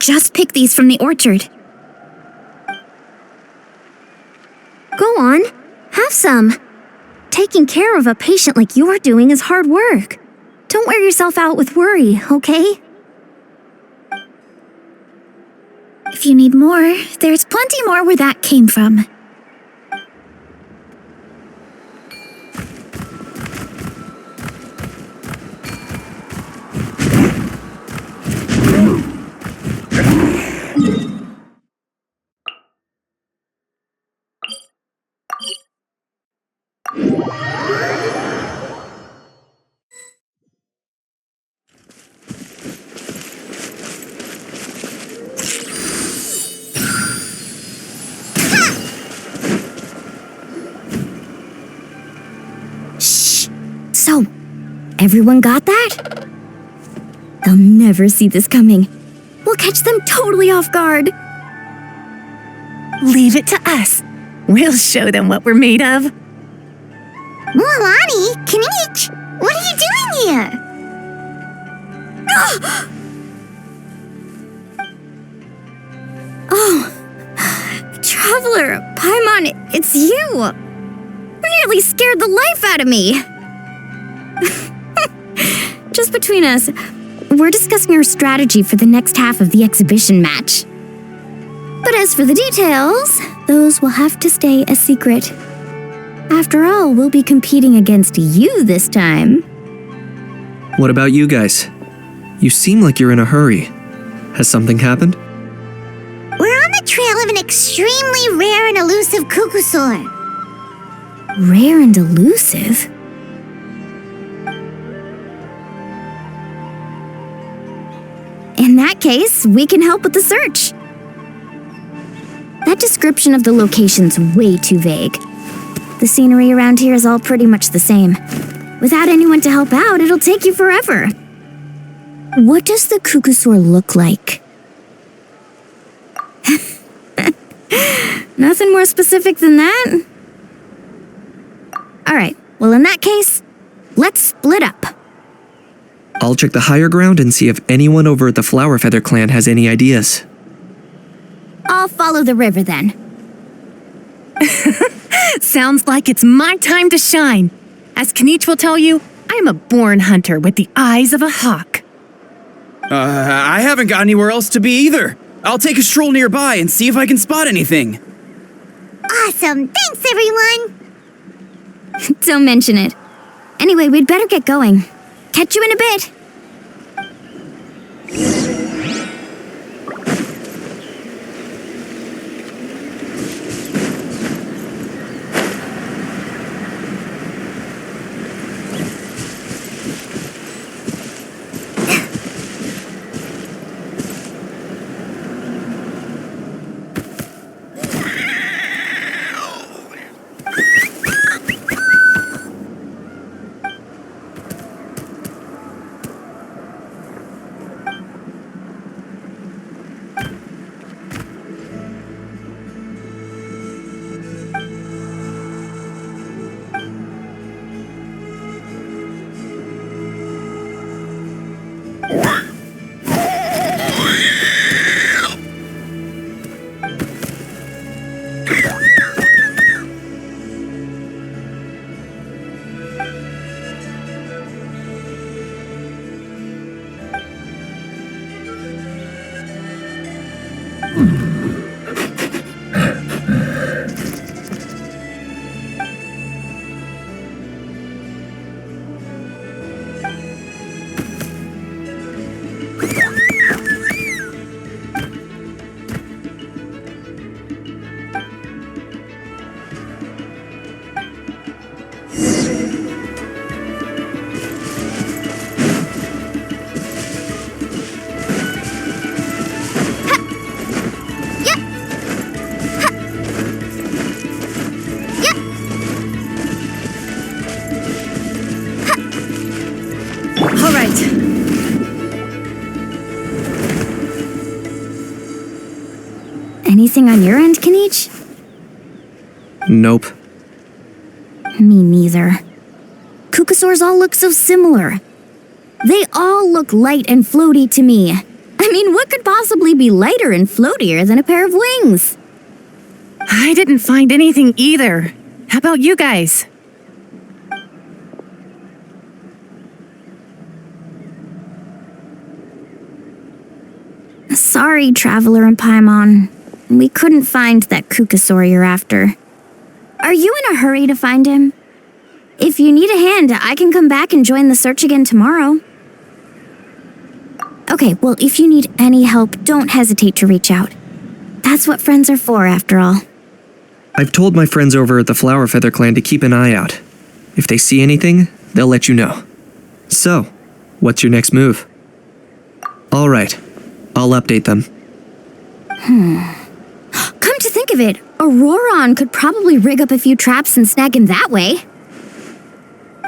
just picked these from the orchard. Go on, have some. Taking care of a patient like you're doing is hard work. Don't wear yourself out with worry, okay? If you need more, there's plenty more where that came from. So, everyone got that? They'll never see this coming. We'll catch them totally off guard. Leave it to us. We'll show them what we're made of. Mualani, Kinich, what are you doing here? Oh, Traveler, Paimon, it's you. You nearly scared the life out of me. Just between us, we're discussing our strategy for the next half of the exhibition match. But as for the details, those will have to stay a secret. After all, we'll be competing against you this time. What about you guys? You seem like you're in a hurry. Has something happened? We're on the trail of an extremely rare and elusive cuckoosaur. Rare and elusive? In that case, we can help with the search. That description of the location's way too vague. The scenery around here is all pretty much the same. Without anyone to help out, it'll take you forever. What does the cuckoosaur look like? Nothing more specific than that? Alright, well in that case, let's split up. I'll check the higher ground and see if anyone over at the Flower Feather clan has any ideas. I'll follow the river then. Sounds like it's my time to shine. As Kinich will tell you, I'm a born hunter with the eyes of a hawk. I haven't got anywhere else to be either. I'll take a stroll nearby and see if I can spot anything. Awesome, thanks everyone! Don't mention it. Anyway, we'd better get going. Catch you in a bit. Anything on your end, Kinich? Nope. Me neither. Cuckoosaurs all look so similar. They all look light and floaty to me. I mean, what could possibly be lighter and floatier than a pair of wings? I didn't find anything either. How about you guys? Sorry, Traveler and Paimon. We couldn't find that Kukasaur you're after. Are you in a hurry to find him? If you need a hand, I can come back and join the search again tomorrow. Okay, well, if you need any help, don't hesitate to reach out. That's what friends are for, after all. I've told my friends over at the Flower Feather Clan to keep an eye out. If they see anything, they'll let you know. So, what's your next move? All right, I'll update them. Come to think of it, Auroron could probably rig up a few traps and snag him that way.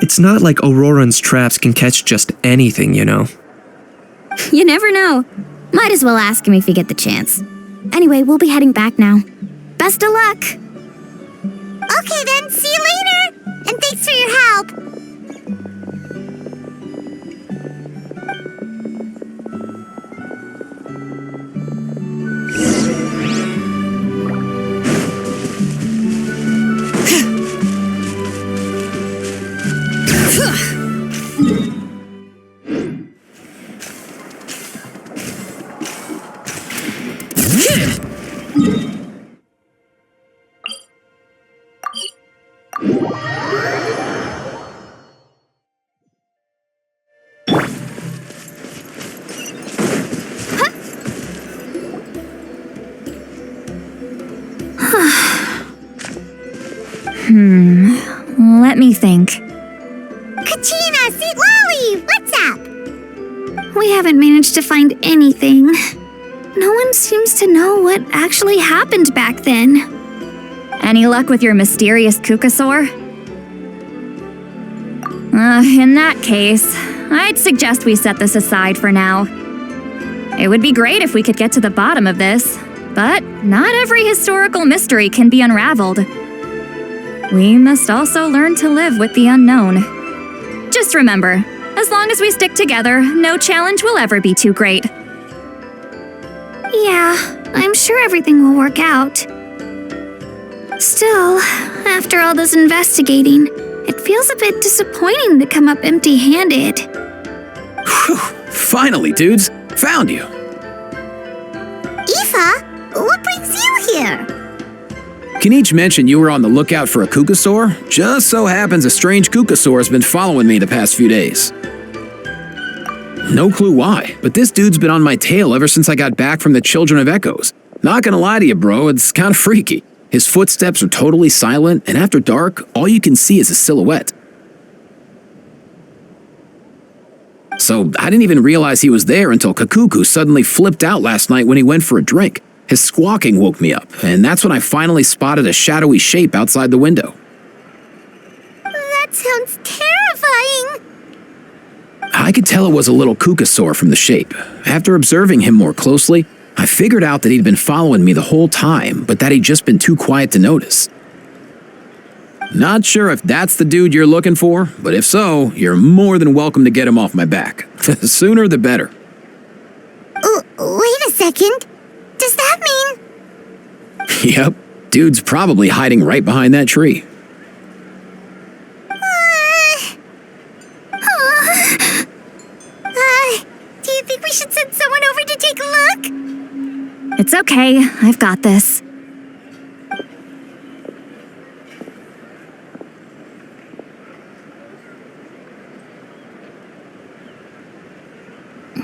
It's not like Auroran's traps can catch just anything, you know. You never know. Might as well ask him if you get the chance. Anyway, we'll be heading back now. Best of luck! Okay then, see you later! And thanks for your help! Let me think. Kachina, Sweet Lolly, what's up? We haven't managed to find anything. No one seems to know what actually happened back then. Any luck with your mysterious Kukasaur? In that case, I'd suggest we set this aside for now. It would be great if we could get to the bottom of this, but not every historical mystery can be unraveled. We must also learn to live with the unknown. Just remember, as long as we stick together, no challenge will ever be too great. Yeah, I'm sure everything will work out. Still, after all this investigating, it feels a bit disappointing to come up empty-handed. Whew, finally, dudes. Found you. Aoife, what brings you here? Kinich mentioned you were on the lookout for a Kukasaur. Just so happens a strange Kukasaur has been following me the past few days. No clue why, but this dude's been on my tail ever since I got back from the Children of Echoes. Not gonna lie to you, bro, it's kinda freaky. His footsteps are totally silent, and after dark, all you can see is a silhouette. So I didn't even realize he was there until Kakuku suddenly flipped out last night when he went for a drink. His squawking woke me up, and that's when I finally spotted a shadowy shape outside the window. That sounds terrifying! I could tell it was a little Kukasaur from the shape. After observing him more closely, I figured out that he'd been following me the whole time, but that he'd just been too quiet to notice. Not sure if that's the dude you're looking for, but if so, you're more than welcome to get him off my back. The sooner the better. Wait a second. Does that mean... Yep, dude's probably hiding right behind that tree. Do you think we should send someone over to take a look? It's okay, I've got this.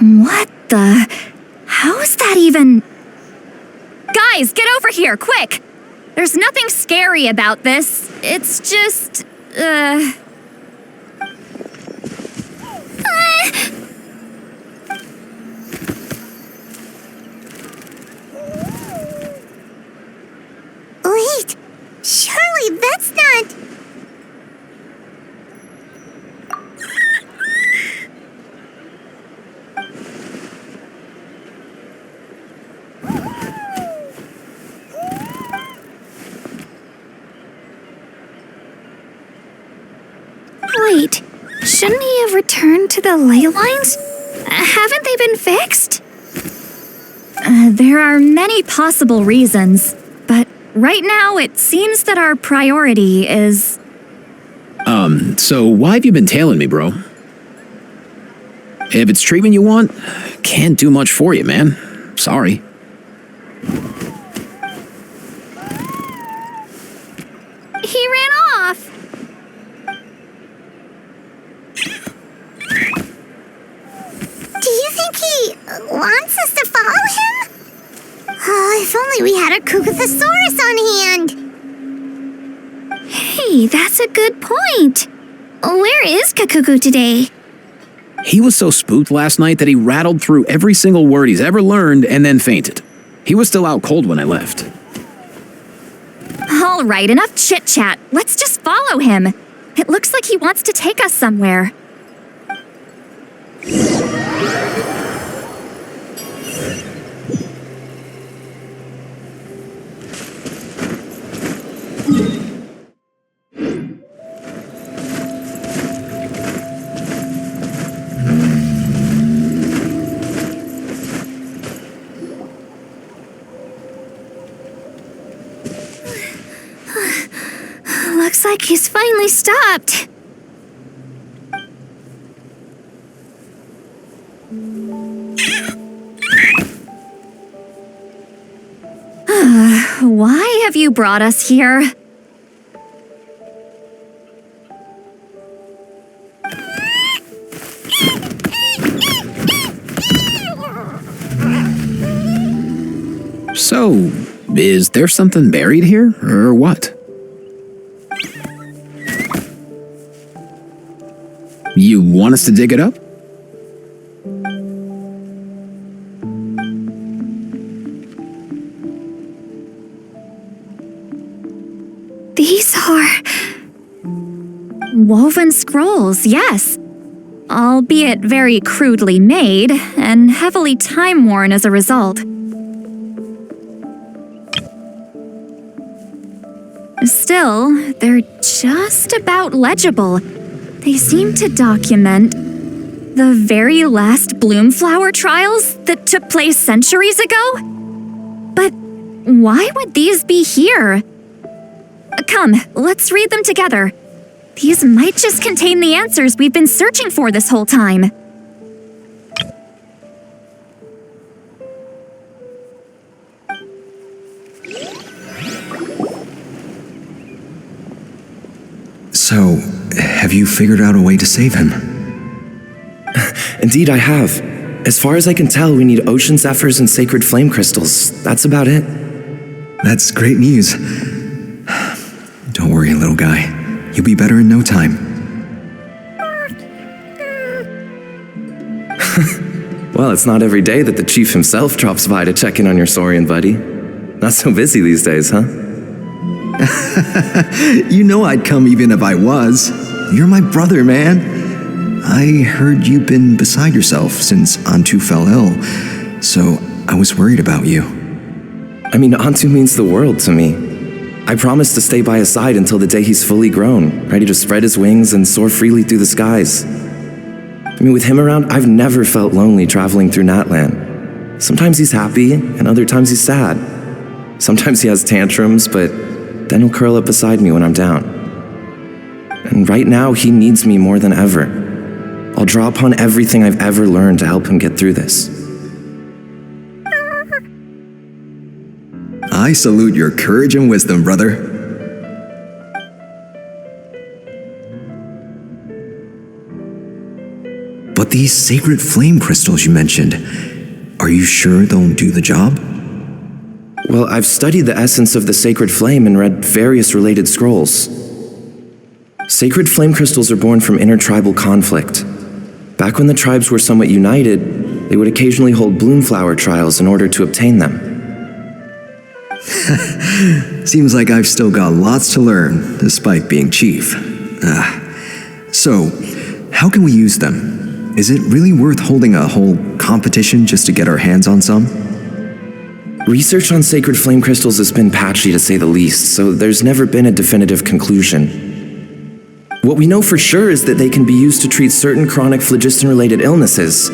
What the... How is that even... Guys, get over here, quick! There's nothing scary about this. It's just... Wait, surely that's not... Wait, shouldn't he have returned to the ley lines? Haven't they been fixed? There are many possible reasons, but right now it seems that our priority is... So why have you been tailing me, bro? If it's treatment you want, can't do much for you, man. Sorry. He ran off. Do you think he wants us to follow him? Oh, if only we had a Kukuthosaurus on hand. Hey, that's a good point. Where is Kakuku today? He was so spooked last night that he rattled through every single word he's ever learned and then fainted. He was still out cold when I left. All right, enough chit-chat. Let's just follow him. It looks like he wants to take us somewhere. Looks like he's finally stopped. Why have you brought us here? So, is there something buried here, or what? You want us to dig it up? These are... Woven scrolls, yes. Albeit very crudely made, and heavily time-worn as a result. Still, they're just about legible. They seem to document the very last Bloomflower trials that took place centuries ago? But why would these be here? Come, let's read them together. These might just contain the answers we've been searching for this whole time. So, have you figured out a way to save him? Indeed, I have. As far as I can tell, we need ocean zephyrs and sacred flame crystals. That's about it. That's great news. Don't worry, little guy. You'll be better in no time. Well, it's not every day that the chief himself drops by to check in on your Saurian buddy. Not so busy these days, huh? You know I'd come even if I was. You're my brother, man. I heard you've been beside yourself since Antu fell ill, so I was worried about you. I mean, Antu means the world to me. I promised to stay by his side until the day he's fully grown, ready to spread his wings and soar freely through the skies. I mean, with him around, I've never felt lonely traveling through Natlan. Sometimes he's happy, and other times he's sad. Sometimes he has tantrums, but then he'll curl up beside me when I'm down. And right now, he needs me more than ever. I'll draw upon everything I've ever learned to help him get through this. I salute your courage and wisdom, brother. But these sacred flame crystals you mentioned, are you sure they'll do the job? Well, I've studied the essence of the sacred flame and read various related scrolls. Sacred flame crystals are born from intertribal conflict. Back when the tribes were somewhat united, they would occasionally hold Bloomflower trials in order to obtain them. Seems like I've still got lots to learn, despite being chief. So, how can we use them? Is it really worth holding a whole competition just to get our hands on some? Research on sacred flame crystals has been patchy to say the least, so there's never been a definitive conclusion. What we know for sure is that they can be used to treat certain chronic phlogiston-related illnesses.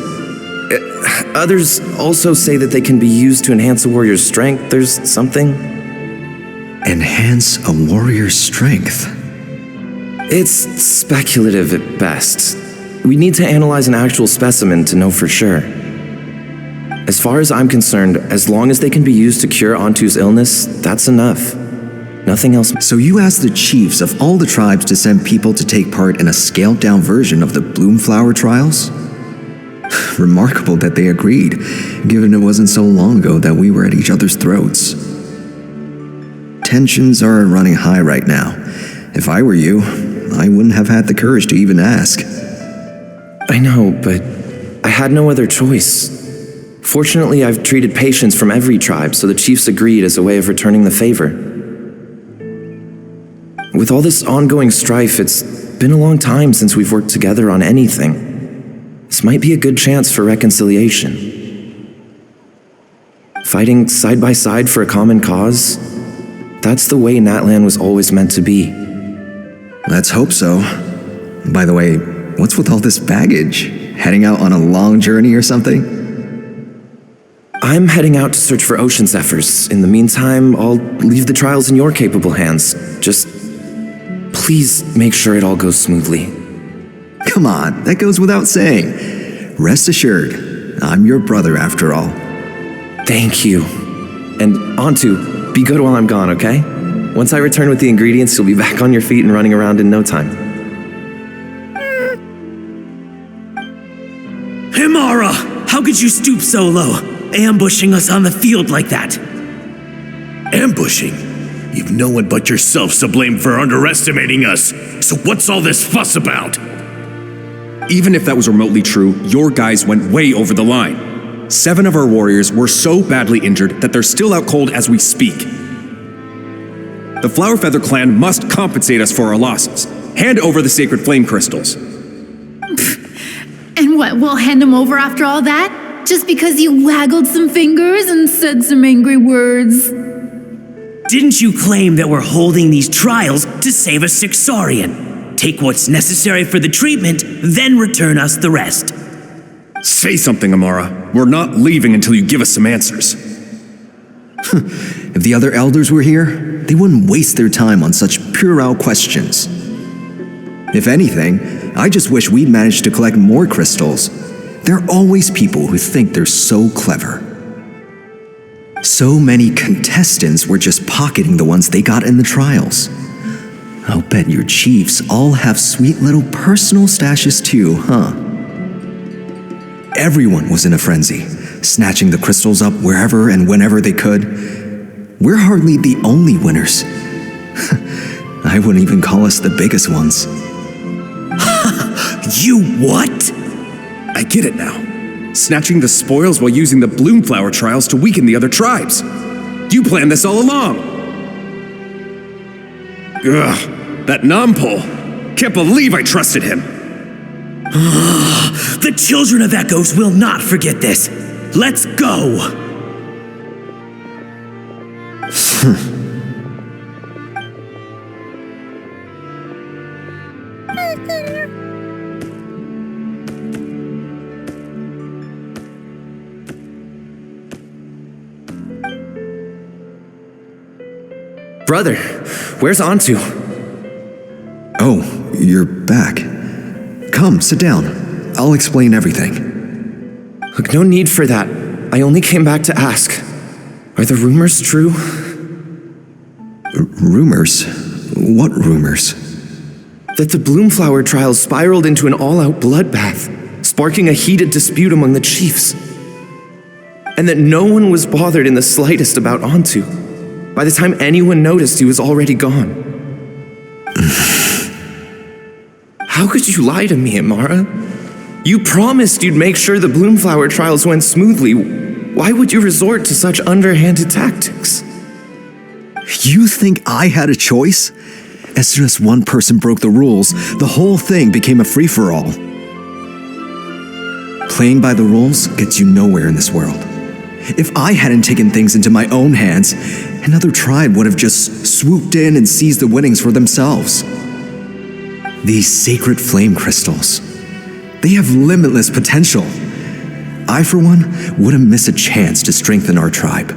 others also say that they can be used to enhance a warrior's strength. There's something. Enhance a warrior's strength? It's speculative at best. We need to analyze an actual specimen to know for sure. As far as I'm concerned, as long as they can be used to cure Antu's illness, that's enough. Nothing else. So you asked the chiefs of all the tribes to send people to take part in a scaled-down version of the Bloomflower trials? Remarkable that they agreed, given it wasn't so long ago that we were at each other's throats. Tensions are running high right now. If I were you, I wouldn't have had the courage to even ask. I know, but I had no other choice. Fortunately, I've treated patients from every tribe, so the chiefs agreed as a way of returning the favor. With all this ongoing strife, it's been a long time since we've worked together on anything. This might be a good chance for reconciliation. Fighting side by side for a common cause, that's the way Natlan was always meant to be. Let's hope so. By the way, what's with all this baggage? Heading out on a long journey or something? I'm heading out to search for ocean zephyrs. In the meantime, I'll leave the trials in your capable hands. Just please make sure it all goes smoothly. Come on, that goes without saying. Rest assured, I'm your brother after all. Thank you. And Antu, be good while I'm gone, okay? Once I return with the ingredients, you'll be back on your feet and running around in no time. Himara! How could you stoop so low, ambushing us on the field like that? Ambushing? You've no one but yourself to blame for underestimating us. So what's all this fuss about? Even if that was remotely true, your guys went way over the line. 7 of our warriors were so badly injured that they're still out cold as we speak. The Flower Feather clan must compensate us for our losses. Hand over the sacred flame crystals. And what, we'll hand them over after all that? Just because you waggled some fingers and said some angry words? Didn't you claim that we're holding these trials to save a Sixarian? Take what's necessary for the treatment, then return us the rest. Say something, Amara. We're not leaving until you give us some answers. If the other elders were here, they wouldn't waste their time on such puerile questions. If anything, I just wish we'd managed to collect more crystals. There are always people who think they're so clever. So many contestants were just pocketing the ones they got in the trials. I'll bet your chiefs all have sweet little personal stashes too, huh? Everyone was in a frenzy, snatching the crystals up wherever and whenever they could. We're hardly the only winners. I wouldn't even call us the biggest ones. You what? I get it now. Snatching the spoils while using the Bloomflower trials to weaken the other tribes. You planned this all along. Ugh, that Nampol. Can't believe I trusted him. The children of Echoes will not forget this. Let's go. Brother, where's Antu? Oh, you're back. Come, sit down. I'll explain everything. Look, no need for that. I only came back to ask. Are the rumors true? Rumors? What rumors? That the Bloomflower trials spiraled into an all-out bloodbath, sparking a heated dispute among the chiefs. And that no one was bothered in the slightest about Antu. By the time anyone noticed, he was already gone. How could you lie to me, Amara? You promised you'd make sure the Bloomflower trials went smoothly. Why would you resort to such underhanded tactics? You think I had a choice? As soon as one person broke the rules, the whole thing became a free-for-all. Playing by the rules gets you nowhere in this world. If I hadn't taken things into my own hands, another tribe would have just swooped in and seized the winnings for themselves. These sacred flame crystals, they have limitless potential. I, for one, wouldn't miss a chance to strengthen our tribe.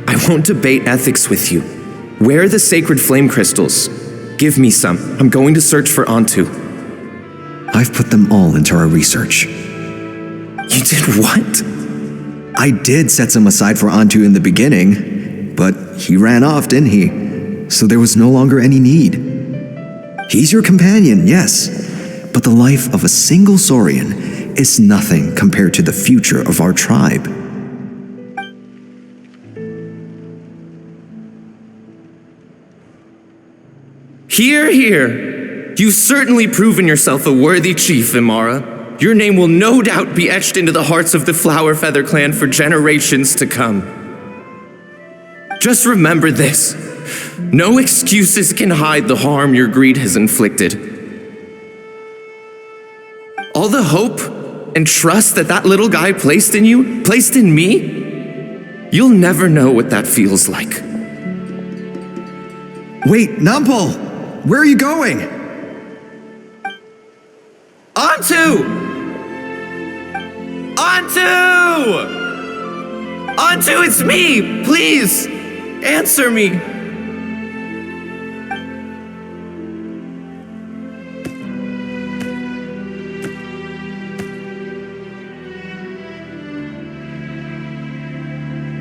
I won't debate ethics with you. Where are the sacred flame crystals? Give me some. I'm going to search for Antu. I've put them all into our research. You did what? I did set some aside for Antu in the beginning, but he ran off, didn't he? So there was no longer any need. He's your companion, yes, but the life of a single Saurian is nothing compared to the future of our tribe. Hear, hear. You've certainly proven yourself a worthy chief, Imara. Your name will no doubt be etched into the hearts of the Flower Feather clan for generations to come. Just remember this. No excuses can hide the harm your greed has inflicted. All the hope and trust that little guy placed in you, placed in me, you'll never know what that feels like. Wait, Nampal! Where are you going? Antu! Antu! Antu, it's me! Please, answer me.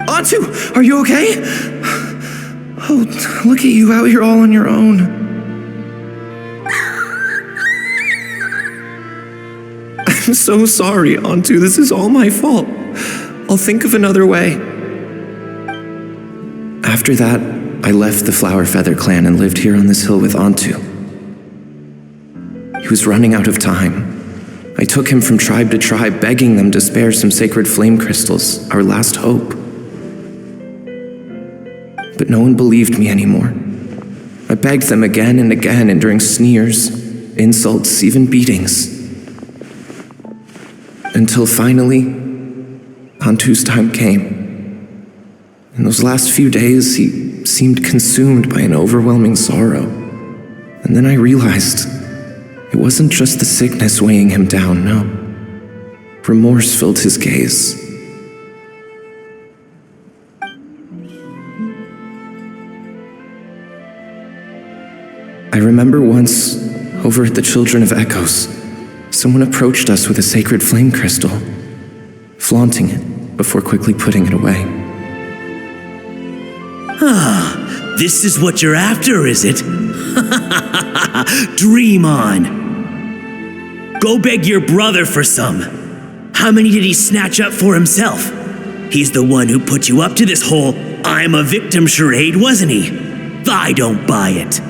Antu, are you okay? Oh, look at you out here all on your own. I'm so sorry, Antu. This is all my fault. I'll think of another way. After that, I left the Flower Feather clan and lived here on this hill with Antu. He was running out of time. I took him from tribe to tribe, begging them to spare some sacred flame crystals, our last hope. But no one believed me anymore. I begged them again and again, enduring sneers, insults, even beatings. Until finally, Antu's time came. In those last few days, he seemed consumed by an overwhelming sorrow. And then I realized it wasn't just the sickness weighing him down, no. Remorse filled his gaze. I remember once, over at the Children of Echoes, someone approached us with a sacred flame crystal, flaunting it before quickly putting it away. Ah, this is what you're after, is it? Dream on. Go beg your brother for some. How many did he snatch up for himself? He's the one who put you up to this whole I'm a victim charade, wasn't he? I don't buy it.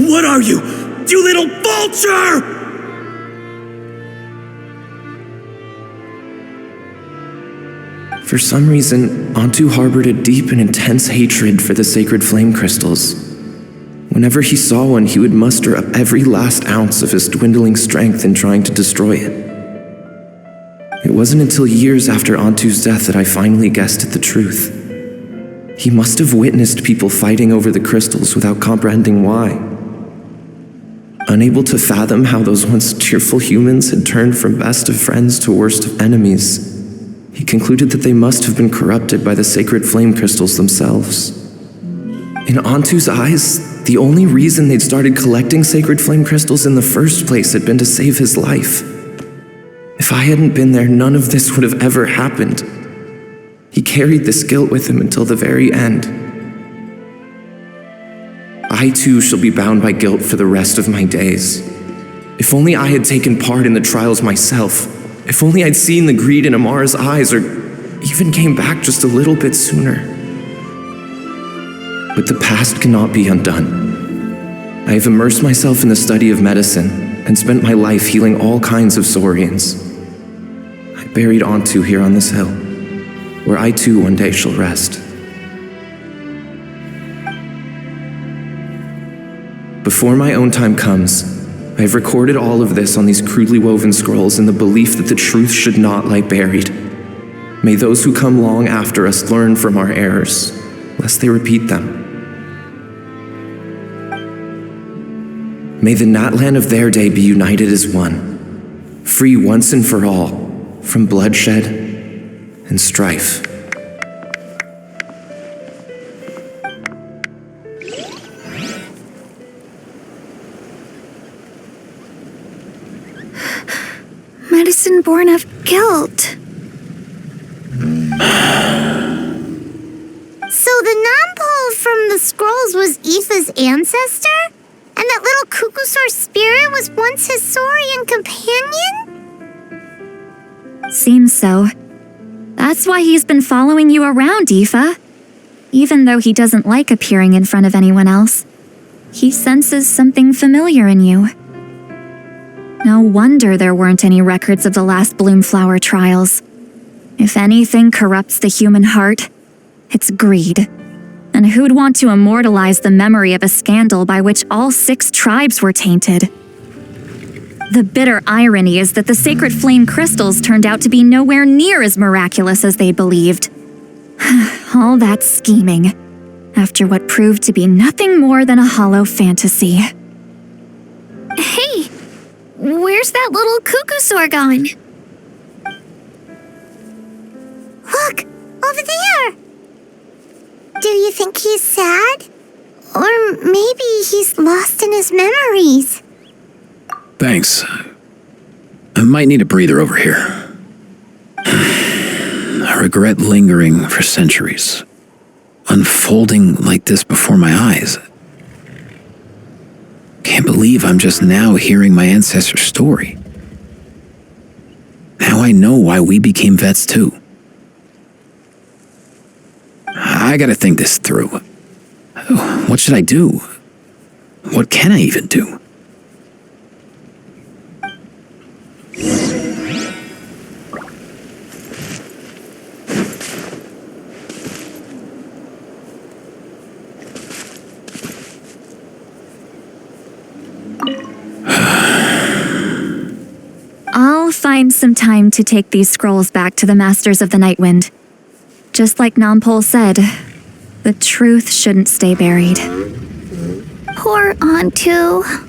What are you, you little vulture? For some reason, Antu harbored a deep and intense hatred for the sacred flame crystals. Whenever he saw one, he would muster up every last ounce of his dwindling strength in trying to destroy it. It wasn't until years after Antu's death that I finally guessed at the truth. He must have witnessed people fighting over the crystals without comprehending why. Unable to fathom how those once cheerful humans had turned from best of friends to worst of enemies, he concluded that they must have been corrupted by the sacred flame crystals themselves. In Antu's eyes, the only reason they'd started collecting sacred flame crystals in the first place had been to save his life. If I hadn't been there, none of this would have ever happened. He carried this guilt with him until the very end. I too shall be bound by guilt for the rest of my days. If only I had taken part in the trials myself. If only I'd seen the greed in Amara's eyes, or even came back just a little bit sooner. But the past cannot be undone. I have immersed myself in the study of medicine and spent my life healing all kinds of Saurians. I buried Antu here on this hill, where I too one day shall rest. Before my own time comes, I have recorded all of this on these crudely woven scrolls in the belief that the truth should not lie buried. May those who come long after us learn from our errors, lest they repeat them. May the Natlan of their day be united as one, free once and for all from bloodshed and strife. Medicine born of guilt. So the non-pole from the scrolls was Aoife's ancestor? And that little Cuckoosaur spirit was once his saurian companion? Seems so. That's why he's been following you around, Aoife. Even though he doesn't like appearing in front of anyone else, he senses something familiar in you. No wonder there weren't any records of the last Bloomflower trials. If anything corrupts the human heart, it's greed. And who'd want to immortalize the memory of a scandal by which all 6 tribes were tainted? The bitter irony is that the sacred flame crystals turned out to be nowhere near as miraculous as they believed. All that scheming, after what proved to be nothing more than a hollow fantasy. Hey, where's that little Cuckoosaur going? Look, over there! Do you think he's sad? Or maybe he's lost in his memories? Thanks. I might need a breather over here. I regret lingering for centuries, unfolding like this before my eyes. Can't believe I'm just now hearing my ancestor's story. Now I know why we became vets too. I gotta think this through. What should I do? What can I even do? I'll find some time to take these scrolls back to the Masters of the Nightwind. Just like Nampol said, the truth shouldn't stay buried. Poor Antu.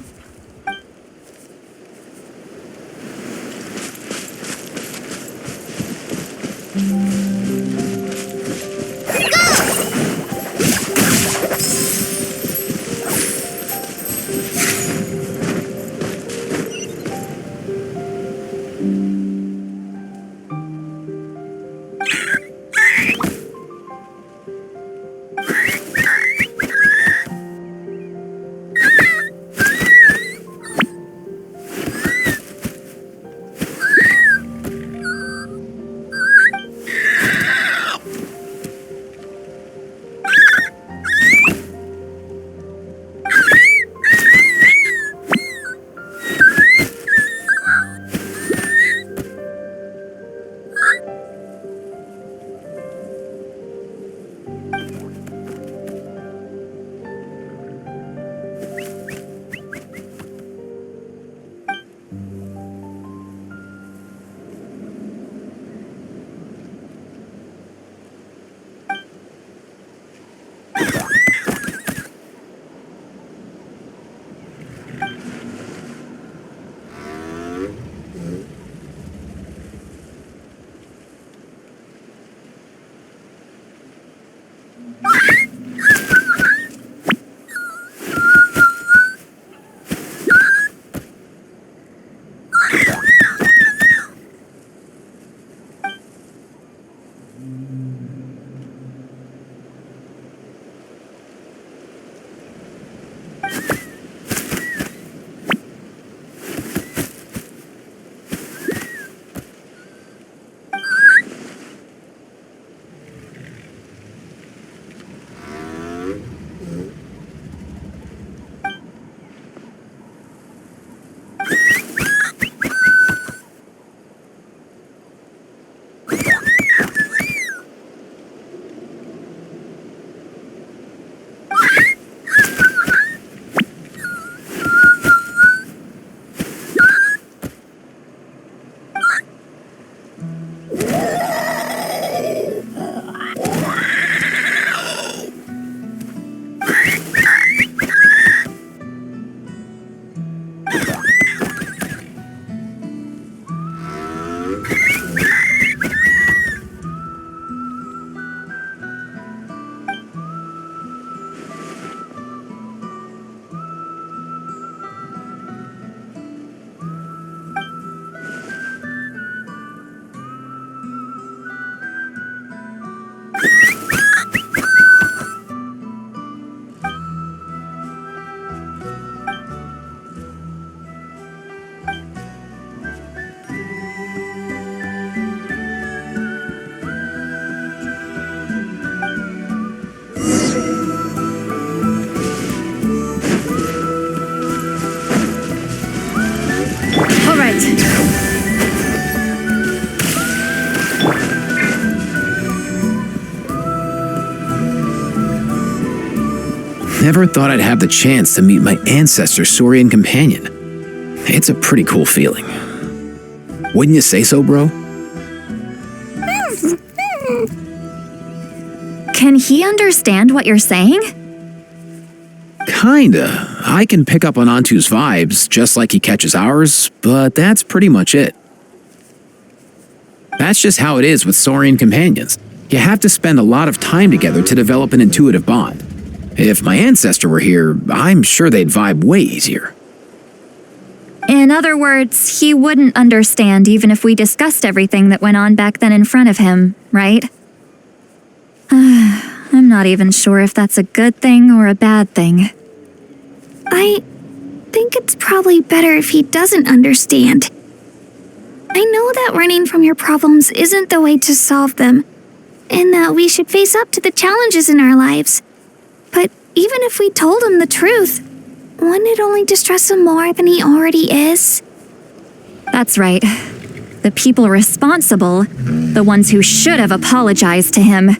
never thought I'd have the chance to meet my ancestor Saurian companion. It's a pretty cool feeling. Wouldn't you say so, bro? Can he understand what you're saying? Kinda. I can pick up on Antu's vibes, just like he catches ours, but that's pretty much it. That's just how it is with Saurian companions. You have to spend a lot of time together to develop an intuitive bond. If my ancestor were here, I'm sure they'd vibe way easier. In other words, he wouldn't understand even if we discussed everything that went on back then in front of him, right? I'm not even sure if that's a good thing or a bad thing. I think it's probably better if he doesn't understand. I know that running from your problems isn't the way to solve them, and that we should face up to the challenges in our lives. But even if we told him the truth, wouldn't it only distress him more than he already is? That's right. The people responsible, the ones who should have apologized to him,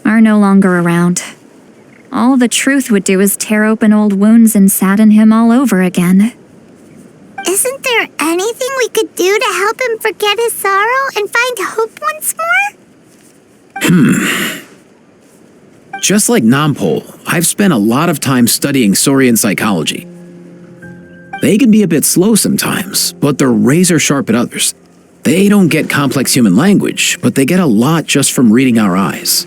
are no longer around. All the truth would do is tear open old wounds and sadden him all over again. Isn't there anything we could do to help him forget his sorrow and find hope once more? Just like Nampol, I've spent a lot of time studying Saurian psychology. They can be a bit slow sometimes, but they're razor sharp at others. They don't get complex human language, but they get a lot just from reading our eyes.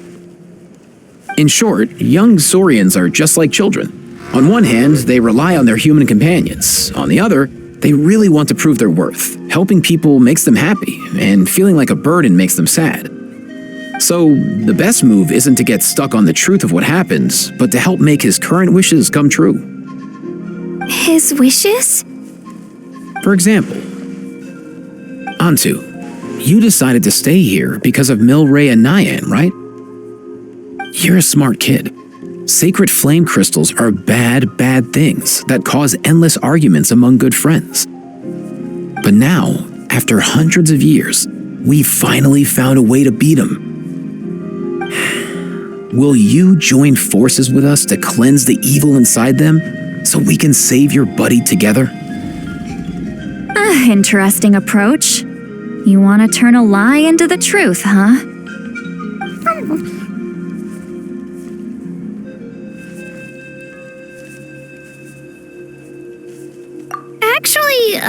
In short, young Saurians are just like children. On one hand, they rely on their human companions. On the other, they really want to prove their worth. Helping people makes them happy, and feeling like a burden makes them sad. So, the best move isn't to get stuck on the truth of what happens, but to help make his current wishes come true. His wishes? For example, Antu, you decided to stay here because of Milray and Nyan, right? You're a smart kid. Sacred flame crystals are bad, bad things that cause endless arguments among good friends. But now, after hundreds of years, we finally found a way to beat them. Will you join forces with us to cleanse the evil inside them so we can save your buddy together? Interesting approach. You want to turn a lie into the truth, huh? Actually,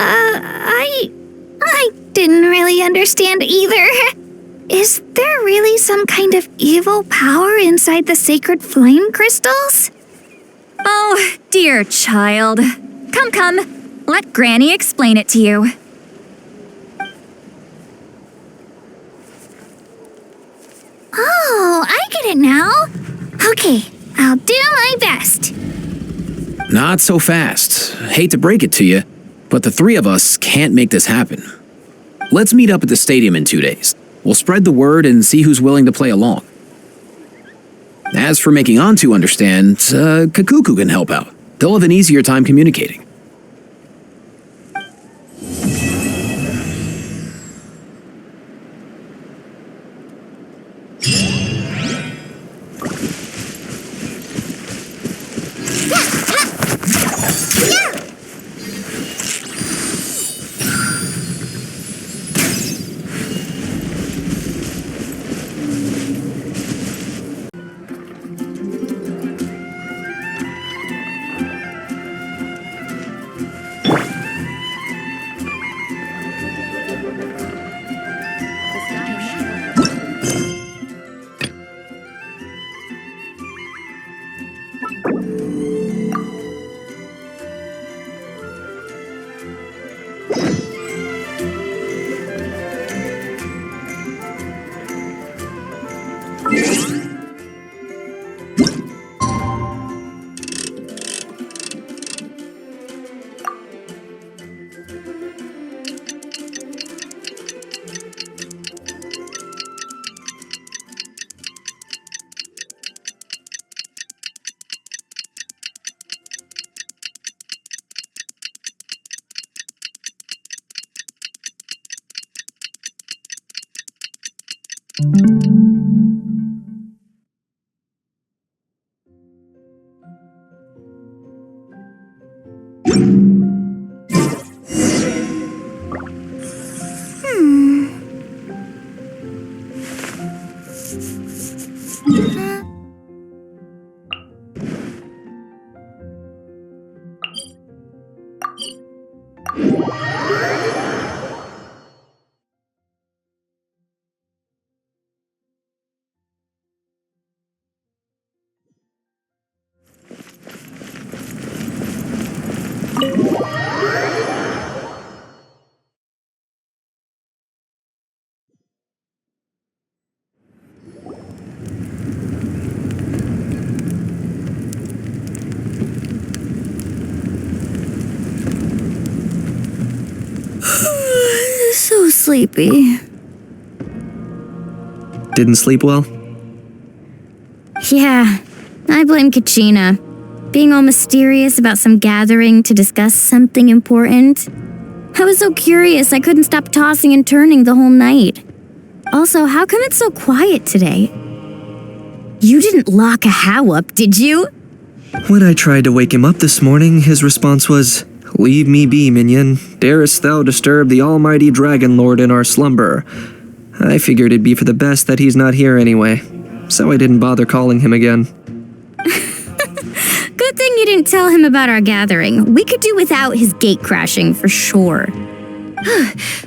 I didn't really understand either. Is there really some kind of evil power inside the sacred flame crystals? Oh, dear child. Come. Let Granny explain it to you. Oh, I get it now. Okay, I'll do my best. Not so fast. Hate to break it to you, but the three of us can't make this happen. Let's meet up at the stadium in 2 days. We'll spread the word and see who's willing to play along. As for making Antu understand, Kakuku can help out. They'll have an easier time communicating. sleepy. Didn't sleep well? Yeah, I blame Kachina. Being all mysterious about some gathering to discuss something important. I was so curious I couldn't stop tossing and turning the whole night. Also, how come it's so quiet today? You didn't lock a How up, did you? When I tried to wake him up this morning, his response was, "Leave me be, minion. Darest thou disturb the almighty Dragon Lord in our slumber?" I figured it'd be for the best that he's not here anyway, so I didn't bother calling him again. Good thing you didn't tell him about our gathering. We could do without his gate crashing for sure.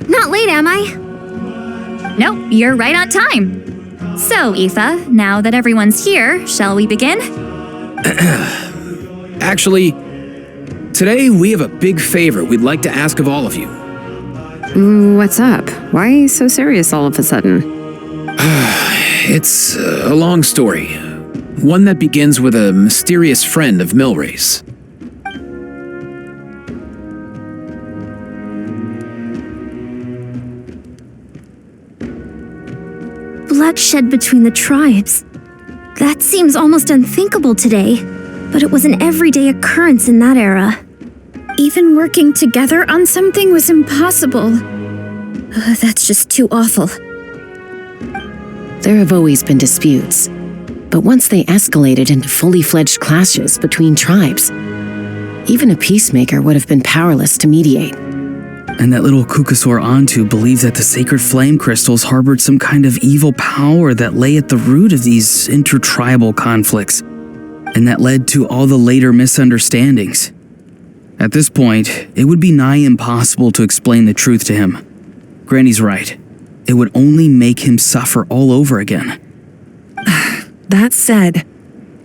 Not late, am I? Nope, you're right on time. So, Aoife, now that everyone's here, shall we begin? Actually, today we have a big favor we'd like to ask of all of you. What's up? Why are you so serious all of a sudden? It's a long story. One that begins with a mysterious friend of Milray's. Bloodshed between the tribes. That seems almost unthinkable today, but it was an everyday occurrence in that era. Even working together on something was impossible. That's just too awful. There have always been disputes, but once they escalated into fully fledged clashes between tribes, even a peacemaker would have been powerless to mediate. And that little Kukusaur Antu believes that the sacred flame crystals harbored some kind of evil power that lay at the root of these intertribal conflicts, and that led to all the later misunderstandings. At this point, it would be nigh impossible to explain the truth to him. Granny's right. It would only make him suffer all over again. That said,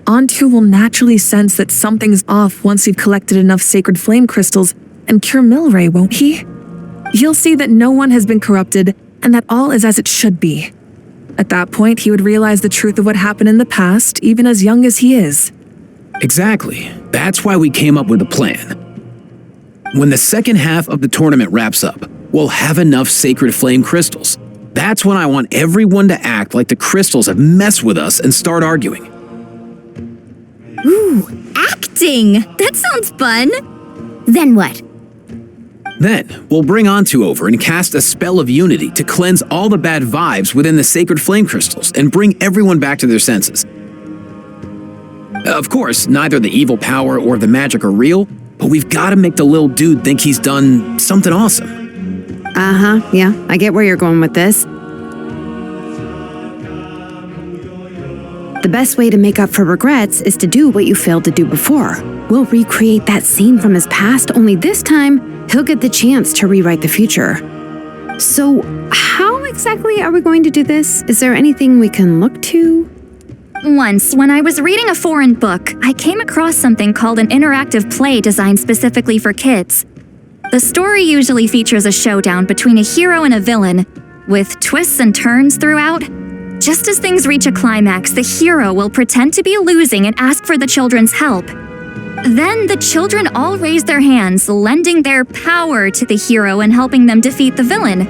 Antu will naturally sense that something's off once you've collected enough sacred flame crystals and cure Milray, won't he? He'll see that no one has been corrupted and that all is as it should be. At that point, he would realize the truth of what happened in the past, even as young as he is. Exactly. That's why we came up with a plan. When the second half of the tournament wraps up, we'll have enough sacred flame crystals. That's when I want everyone to act like the crystals have messed with us and start arguing. Ooh, acting! That sounds fun! Then what? Then, we'll bring Antu over and cast a spell of unity to cleanse all the bad vibes within the sacred flame crystals and bring everyone back to their senses. Of course, neither the evil power or the magic are real, but we've got to make the little dude think he's done something awesome. Uh-huh, yeah, I get where you're going with this. The best way to make up for regrets is to do what you failed to do before. We'll recreate that scene from his past, only this time, he'll get the chance to rewrite the future. So, how exactly are we going to do this? Is there anything we can look to? Once, when I was reading a foreign book, I came across something called an interactive play designed specifically for kids. The story usually features a showdown between a hero and a villain, with twists and turns throughout. Just as things reach a climax, the hero will pretend to be losing and ask for the children's help. Then the children all raise their hands, lending their power to the hero and helping them defeat the villain.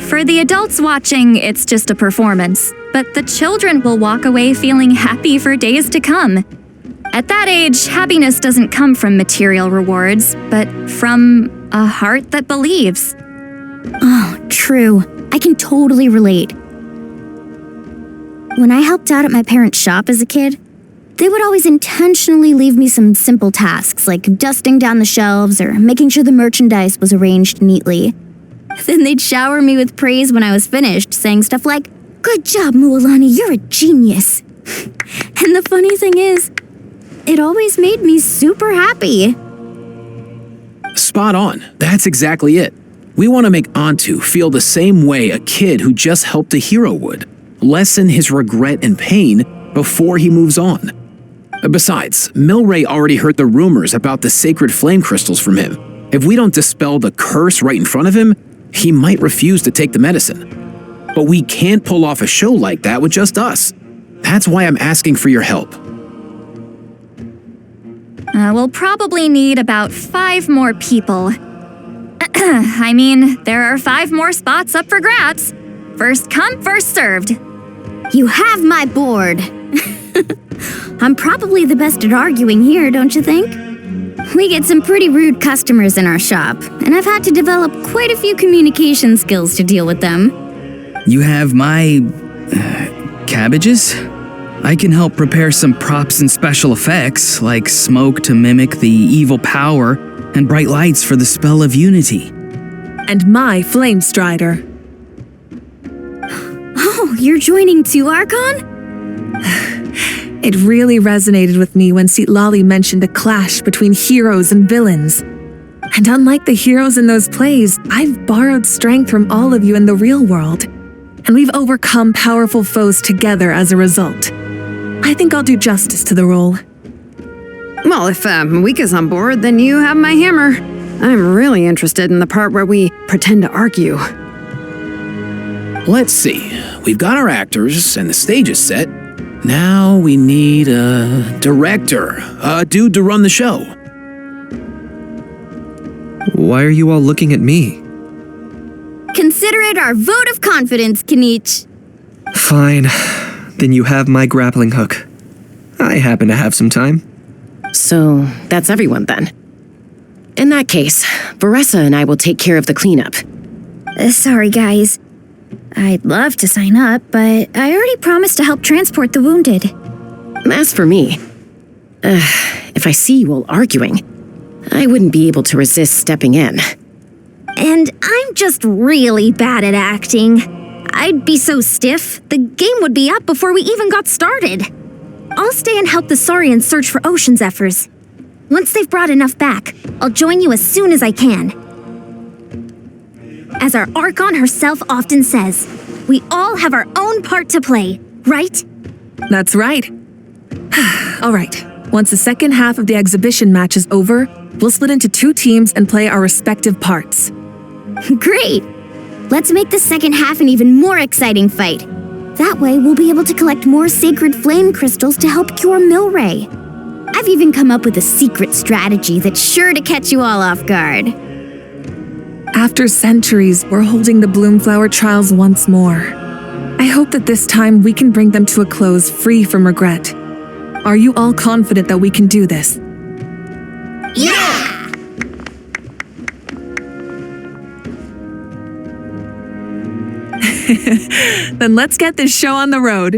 For the adults watching, it's just a performance, but the children will walk away feeling happy for days to come. At that age, happiness doesn't come from material rewards, but from a heart that believes. Oh, true. I can totally relate. When I helped out at my parents' shop as a kid, they would always intentionally leave me some simple tasks like dusting down the shelves or making sure the merchandise was arranged neatly. Then they'd shower me with praise when I was finished, saying stuff like, "Good job, Mualani, you're a genius." And the funny thing is, it always made me super happy. Spot on. That's exactly it. We want to make Antu feel the same way a kid who just helped a hero would. Lessen his regret and pain before he moves on. Besides, Milray already heard the rumors about the sacred flame crystals from him. If we don't dispel the curse right in front of him, he might refuse to take the medicine. But we can't pull off a show like that with just us. That's why I'm asking for your help. We'll probably need about 5 more people. I mean, there are 5 more spots up for grabs. First come, first served. You have my board. I'm probably the best at arguing here, don't you think? We get some pretty rude customers in our shop, and I've had to develop quite a few communication skills to deal with them. You have my... cabbages? I can help prepare some props and special effects, like smoke to mimic the evil power, and bright lights for the spell of unity. And my flame strider. Oh, you're joining too, Archon? It really resonated with me when Lolly mentioned a clash between heroes and villains. And unlike the heroes in those plays, I've borrowed strength from all of you in the real world. And we've overcome powerful foes together as a result. I think I'll do justice to the role. Well, if Merekah's on board, then you have my hammer. I'm really interested in the part where we pretend to argue. Let's see. We've got our actors and the stage is set. Now we need a director, a dude to run the show. Why are you all looking at me? Consider it our vote of confidence, Kenich. Fine. Then you have my grappling hook. I happen to have some time. So, that's everyone then. In that case, Varessa and I will take care of the cleanup. Sorry, guys. I'd love to sign up, but I already promised to help transport the wounded. As for me, if I see you all arguing, I wouldn't be able to resist stepping in. And I'm just really bad at acting. I'd be so stiff, the game would be up before we even got started. I'll stay and help the Saurians search for ocean zephyrs. Once they've brought enough back, I'll join you as soon as I can. As our Archon herself often says, we all have our own part to play, right? That's right. All right, once the second half of the exhibition match is over, we'll split into 2 teams and play our respective parts. Great! Let's make the second half an even more exciting fight. That way, we'll be able to collect more sacred flame crystals to help cure Milray. I've even come up with a secret strategy that's sure to catch you all off guard. After centuries, we're holding the Bloomflower trials once more. I hope that this time we can bring them to a close free from regret. Are you all confident that we can do this? Yeah! Then let's get this show on the road.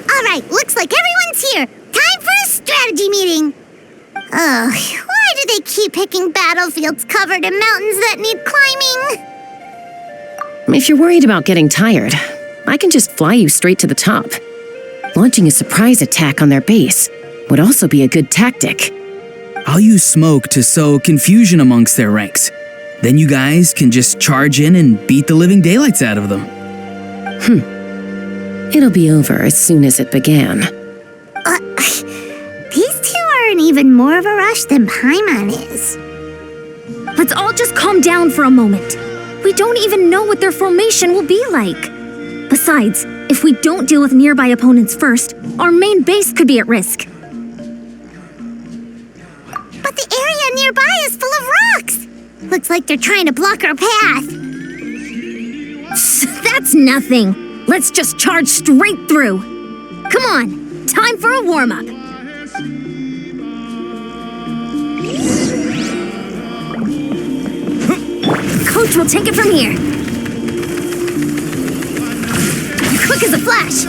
Alright, looks like everyone's here. Time for a strategy meeting. Ugh, why do they keep picking battlefields covered in mountains that need climbing? If you're worried about getting tired, I can just fly you straight to the top. Launching a surprise attack on their base would also be a good tactic. I'll use smoke to sow confusion amongst their ranks. Then you guys can just charge in and beat the living daylights out of them. It'll be over as soon as it began. These two are in even more of a rush than Paimon is. Let's all just calm down for a moment. We don't even know what their formation will be like. Besides, if we don't deal with nearby opponents first, our main base could be at risk. But the area nearby is full of rocks. Looks like they're trying to block our path. That's nothing. Let's just charge straight through. Come on, time for a warm-up. Coach will take it from here. Quick as a flash.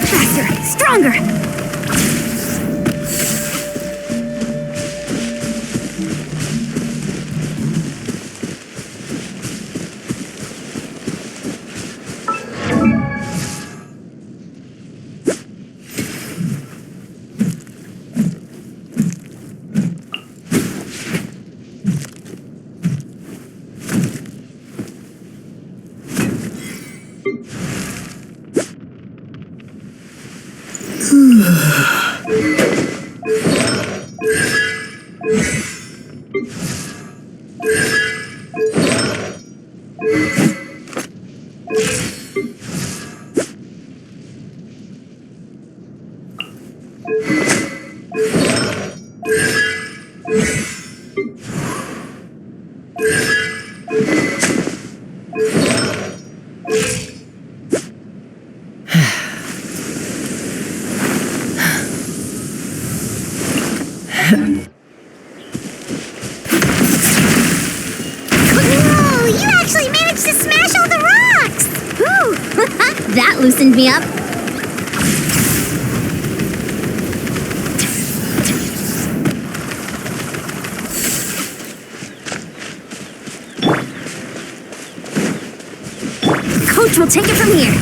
Faster, stronger. Whoa, you actually managed to smash all the rocks! Whew, that loosened me up. Coach will take it from here.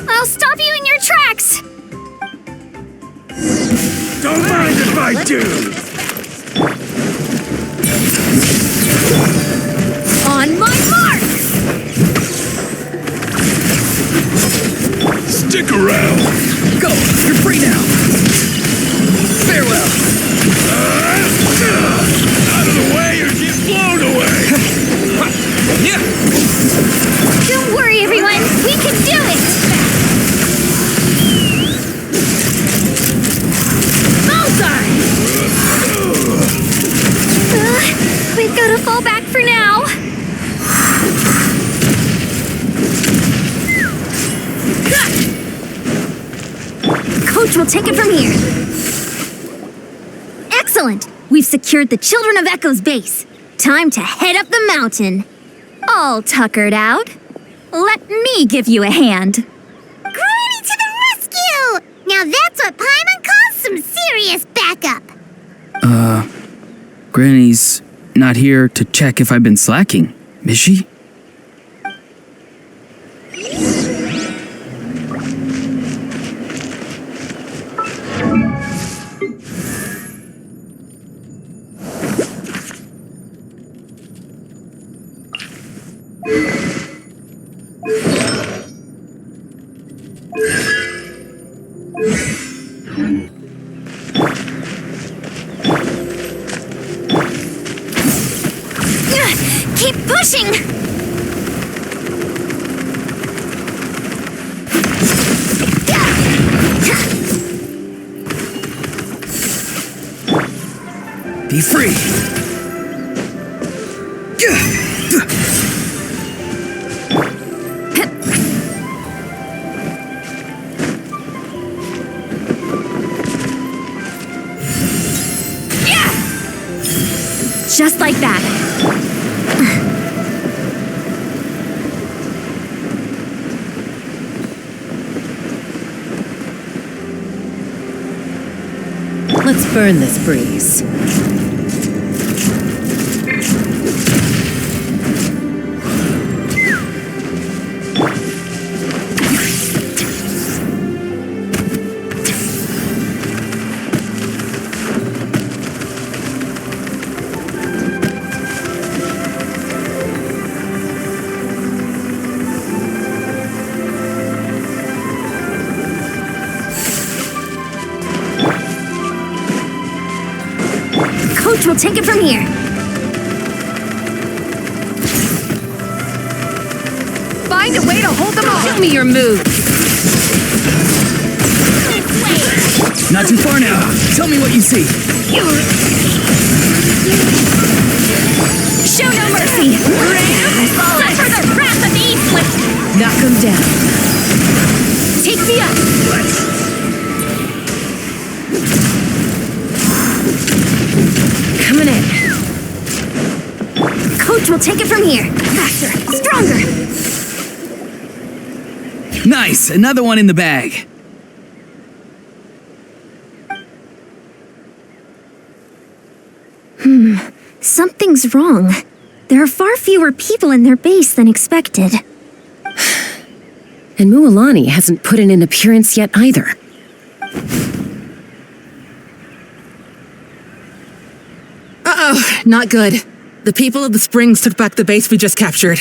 I'll stop you in your tracks! Don't mind if I do! On my mark! Stick around! Go! You're free now! Farewell! Out of the way or get blown away! Don't worry, everyone! We can do it! Bullseye! We've got to fall back for now. Coach will take it from here. Excellent! We've secured the Children of Echo's base. Time to head up the mountain. All tuckered out. Let me give you a hand. Granny to the rescue! Now that's what Paimon calls some serious backup. Granny's not here to check if I've been slacking, is she? Keep pushing! Be free! Just like that. Let's burn this breeze. Coach will take it from here. Find a way to hold them off. Show me your move. Not too far now. Tell me what you see. Show no mercy. Suffer the wrath of the Eastland. Knock him down. Take me up. Coming in. Coach will take it from here. Faster, stronger. Nice! Another one in the bag. Something's wrong. There are far fewer people in their base than expected. And Mualani hasn't put in an appearance yet either. Uh-oh, not good. The people of the Springs took back the base we just captured.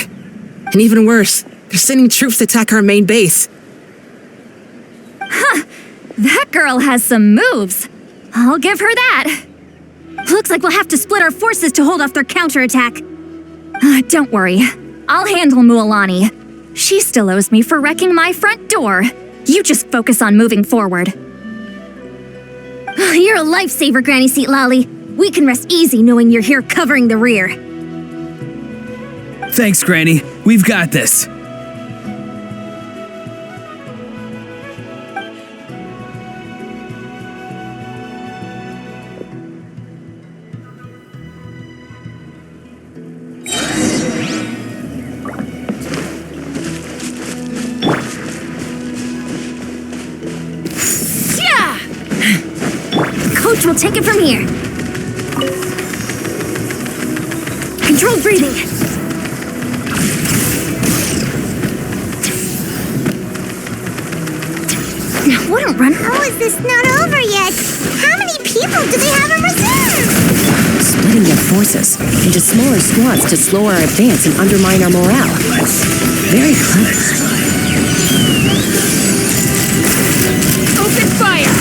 And even worse, they're sending troops to attack our main base. Huh, that girl has some moves. I'll give her that. Looks like we'll have to split our forces to hold off their counterattack. Don't worry, I'll handle Mualani. She still owes me for wrecking my front door. You just focus on moving forward. You're a lifesaver, Granny Seat Lolly. We can rest easy knowing you're here covering the rear. Thanks, Granny. We've got this. Coach will take it from here. Controlled breathing. What a run. Oh, is this not over yet? How many people do they have in reserve? Splitting their forces into smaller squads to slow our advance and undermine our morale. Very clever. Open fire!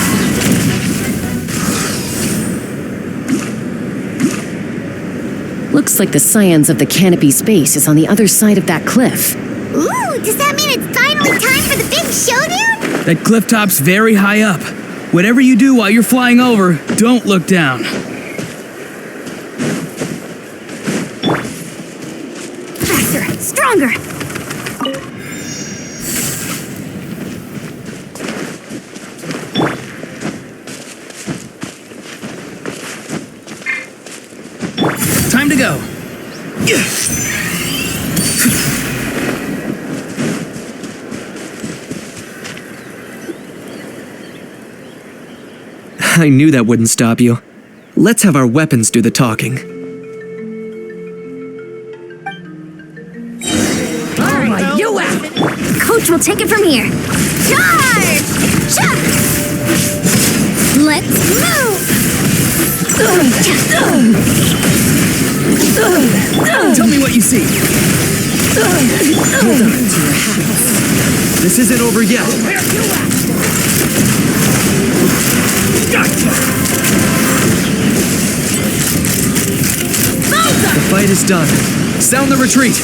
Looks like the Scions of the Canopy Space is on the other side of that cliff. Ooh, does that mean it's finally time for the big showdown? That cliff top's very high up. Whatever you do while you're flying over, don't look down. Faster, stronger. Time to go. I knew that wouldn't stop you. Let's have our weapons do the talking. Alright, you out! Coach will take it from here. Charge! Let's move! Tell me what you see. Hold on to your house. This isn't over yet. The fight is done. Sound the retreat.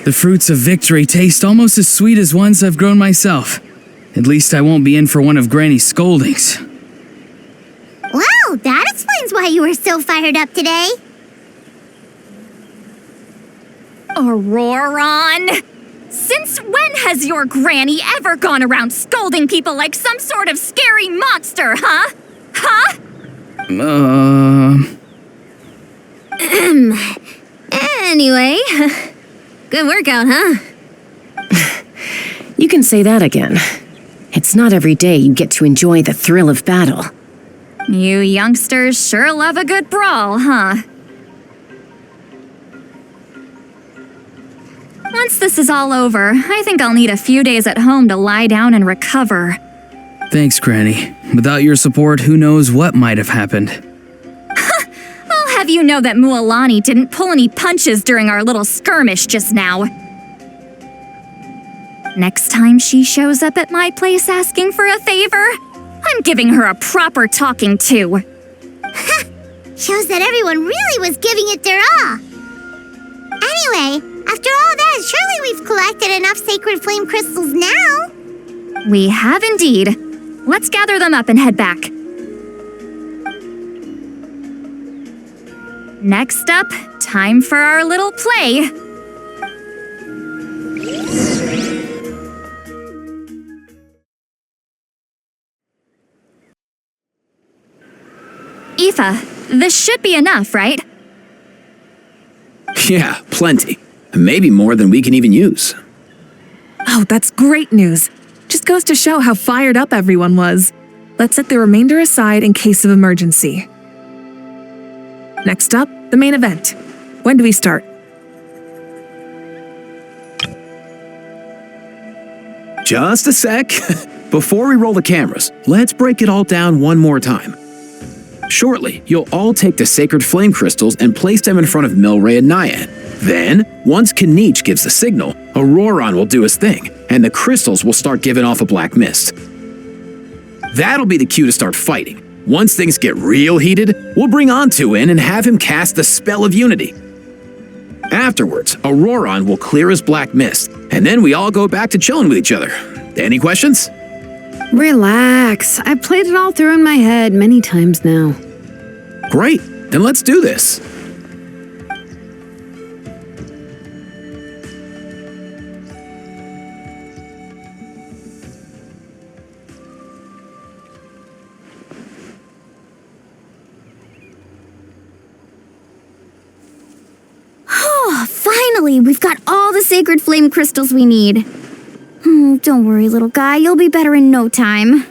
The fruits of victory taste almost as sweet as ones I've grown myself. At least I won't be in for one of Granny's scoldings. Wow, that explains why you were so fired up today. Auroron! Since when has your granny ever gone around scolding people like some sort of scary monster, huh? Huh? Anyway, good workout, huh? You can say that again. It's not every day you get to enjoy the thrill of battle. You youngsters sure love a good brawl, huh? Once this is all over, I think I'll need a few days at home to lie down and recover. Thanks, Granny. Without your support, who knows what might have happened. I'll have you know that Mualani didn't pull any punches during our little skirmish just now. Next time she shows up at my place asking for a favor, I'm giving her a proper talking to. Shows that everyone really was giving it their all. Anyway, after all that, surely we've collected enough sacred flame crystals now. We have indeed. Let's gather them up and head back. Next up, time for our little play. Aoife, this should be enough, right? Yeah, plenty. Maybe more than we can even use. Oh, that's great news. Just goes to show how fired up everyone was. Let's set the remainder aside in case of emergency. Next up, the main event. When do we start? Just a sec. Before we roll the cameras, let's break it all down one more time. Shortly, you'll all take the sacred flame crystals and place them in front of Milray and Nyan. Then, once Kinich gives the signal, Auroron will do his thing, and the crystals will start giving off a black mist. That'll be the cue to start fighting. Once things get real heated, we'll bring Antu in and have him cast the Spell of Unity. Afterwards, Auroron will clear his black mist, and then we all go back to chilling with each other. Any questions? Relax. I've played it all through in my head many times now. Great, then let's do this. Oh, finally, we've got all the sacred flame crystals we need. Don't worry, little guy, you'll be better in no time.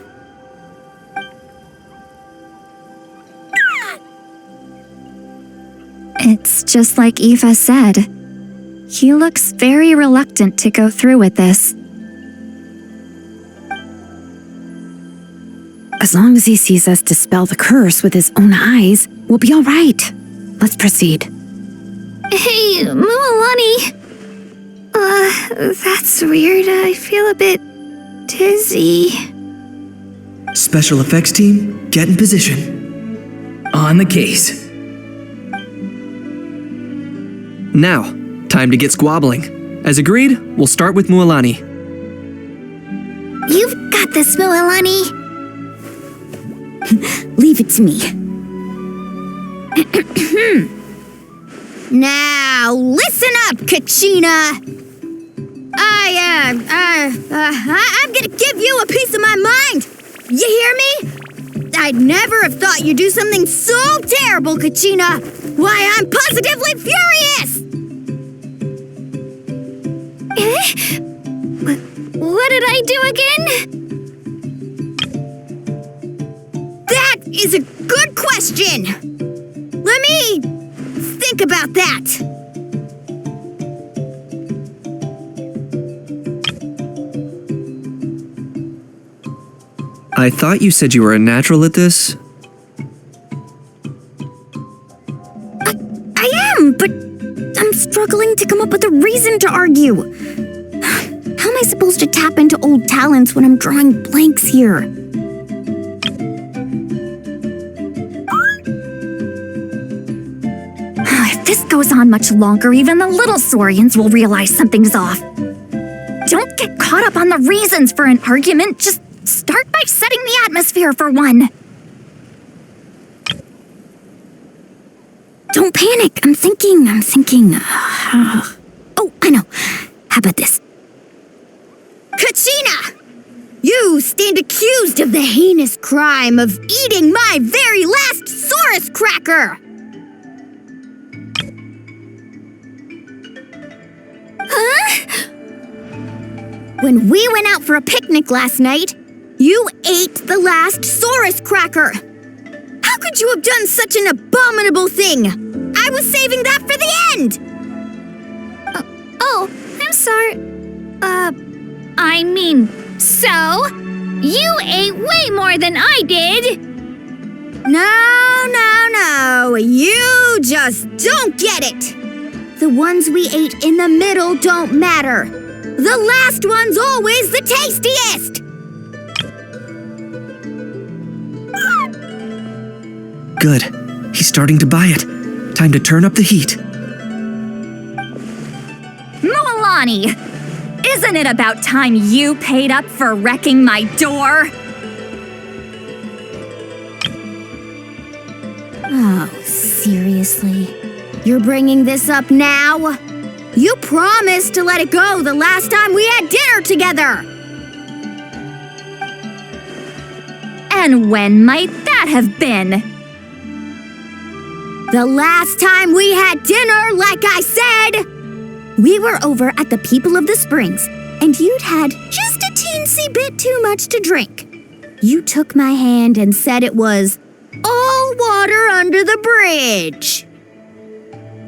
It's just like Eva said. He looks very reluctant to go through with this. As long as he sees us dispel the curse with his own eyes, we'll be all right. Let's proceed. Hey, Mualani. That's weird. I feel a bit dizzy. Special effects team, get in position. On the case. Now, time to get squabbling. As agreed, we'll start with Mualani. You've got this, Mualani. Leave it to me. Now, listen up, Kachina! I'm gonna give you a piece of my mind! You hear me? I'd never have thought you'd do something so terrible, Kachina! Why, I'm positively furious! What did I do again? That is a good question! Let me think about that. I thought you said you were a natural at this. I am, but I'm struggling to come up with a reason to argue. How am I supposed to tap into old talents when I'm drawing blanks here? If this goes on much longer, even the little Saurians will realize something's off. Don't get caught up on the reasons for an argument. Just start by setting the atmosphere for one. Don't panic. I'm thinking. Oh, I know. How about this? Kachina! You stand accused of the heinous crime of eating my very last Saurus cracker! Huh? When we went out for a picnic last night, you ate the last Saurus cracker. How could you have done such an abominable thing? I was saving that for the end! Oh, I'm sorry. I mean, so? You ate way more than I did! No. You just don't get it! The ones we ate in the middle don't matter. The last one's always the tastiest! Good. He's starting to buy it. Time to turn up the heat. Mualani! Isn't it about time you paid up for wrecking my door? Oh, seriously? You're bringing this up now? You promised to let it go the last time we had dinner together! And when might that have been? The last time we had dinner, like I said! We were over at the People of the Springs, and you'd had just a teensy bit too much to drink. You took my hand and said it was All water under the bridge.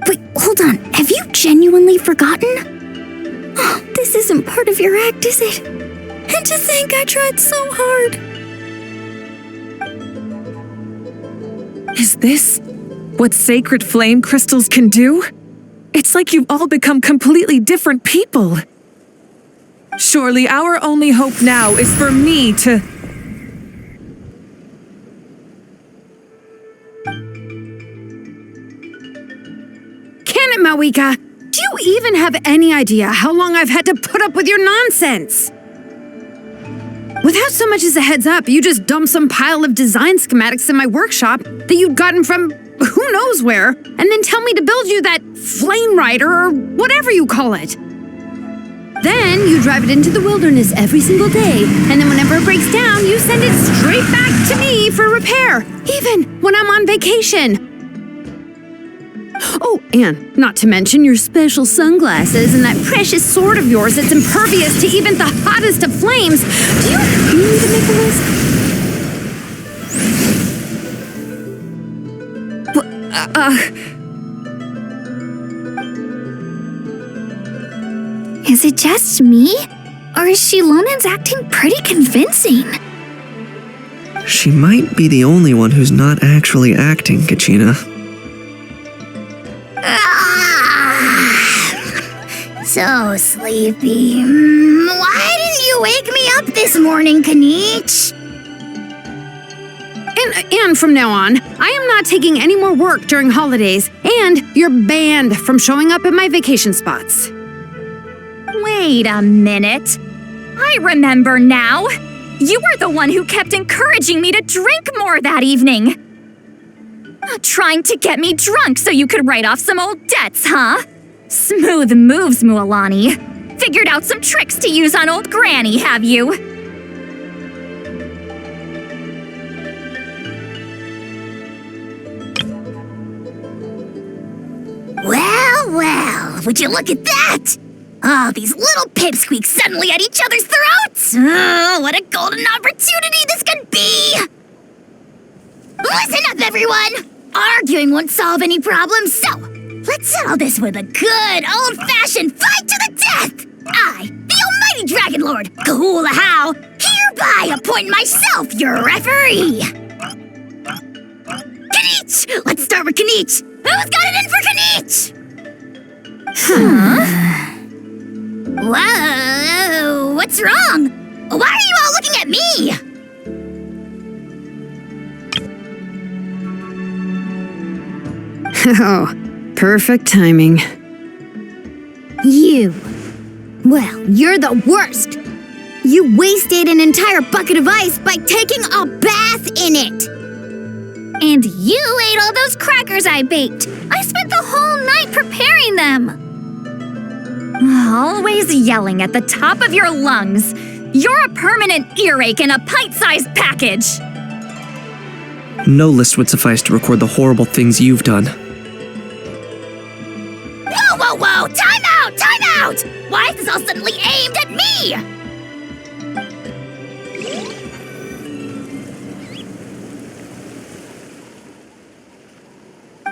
Wait, hold on. Have you genuinely forgotten? Oh, this isn't part of your act, is it? And to think I tried so hard. Is this what sacred flame crystals can do? It's like you've all become completely different people. Surely our only hope now is for me to... Can it, Merekah? Do you even have any idea how long I've had to put up with your nonsense? Without so much as a heads up, you just dumped some pile of design schematics in my workshop that you'd gotten from who knows where, and then tell me to build you that flame rider or whatever you call it. Then you drive it into the wilderness every single day, and then whenever it breaks down, you send it straight back to me for repair, even when I'm on vacation. Oh, and not to mention your special sunglasses and that precious sword of yours that's impervious to even the hottest of flames. Do you need to make a list? Is it just me? Or is Shilonen's acting pretty convincing? She might be the only one who's not actually acting, Kachina. So sleepy. Why didn't you wake me up this morning, Kanich? And from now on, I am not taking any more work during holidays, and you're banned from showing up at my vacation spots. Wait a minute. I remember now. You were the one who kept encouraging me to drink more that evening. Trying to get me drunk so you could write off some old debts, huh? Smooth moves, Mualani. Figured out some tricks to use on old Granny, have you? Well, would you look at that? Oh, these little pipsqueaks suddenly at each other's throats! Oh, what a golden opportunity this could be! Listen up, everyone! Arguing won't solve any problems, so let's settle this with a good old-fashioned fight to the death! I, the almighty Dragon Lord, Kahula-How, hereby appoint myself your referee! Kanich! Let's start with Kanich! Who's got it in for Kanich? Whoa, what's wrong? Why are you all looking at me? Oh, perfect timing. Well, you're the worst! You wasted an entire bucket of ice by taking a bath in it! And you ate all those crackers I baked. I spent the whole night preparing them. Always yelling at the top of your lungs. You're a permanent earache in a pint-sized package. No list would suffice to record the horrible things you've done. Whoa! Time out! Why is this all suddenly aimed at me?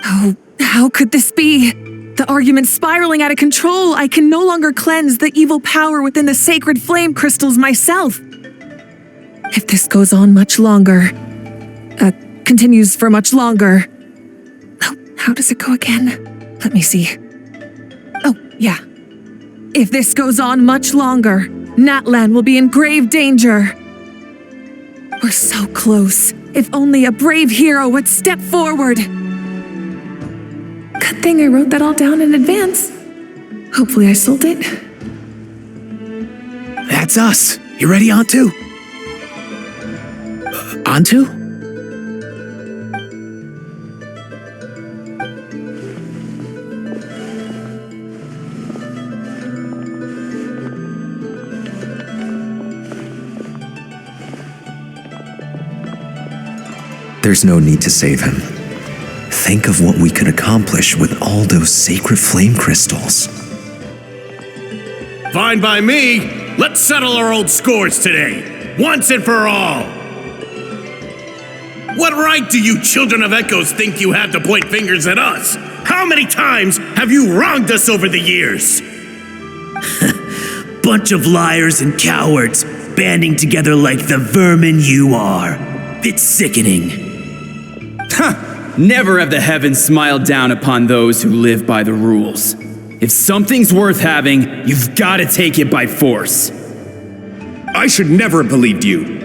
Oh, how could this be? The argument's spiraling out of control. I can no longer cleanse the evil power within the sacred flame crystals myself. If this goes on much longer, continues for much longer. Oh, how does it go again? Let me see. Oh, yeah. If this goes on much longer, Natlan will be in grave danger. We're so close. If only a brave hero would step forward. Good thing I wrote that all down in advance. Hopefully I sold it. That's us. You ready, Antu? Antu? There's no need to save him. Think of what we could accomplish with all those sacred flame crystals. Fine by me. Let's settle our old scores today, once and for all. What right do you children of echoes think you have to point fingers at us? How many times have you wronged us over the years? Bunch of liars and cowards, banding together like the vermin you are. It's sickening. Never have the heavens smiled down upon those who live by the rules. If something's worth having, you've got to take it by force. I should never have believed you.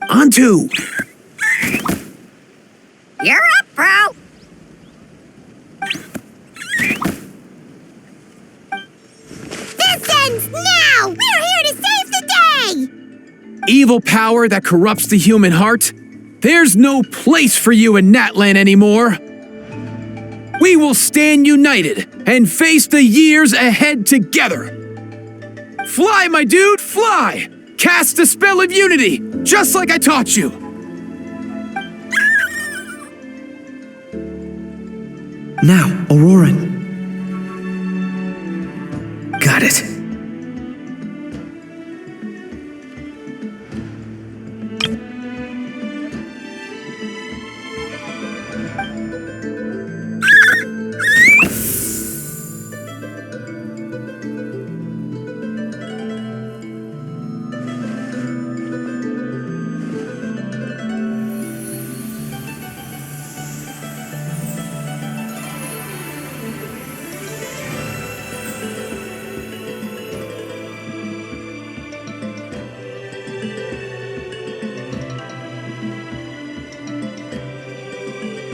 On to! You're up, bro! This ends now! We're here to save the day! Evil power that corrupts the human heart, there's no place for you in Natlan anymore. We will stand united and face the years ahead together. Fly, my dude, fly! Cast the spell of unity, just like I taught you. Now, Auroran. Got it.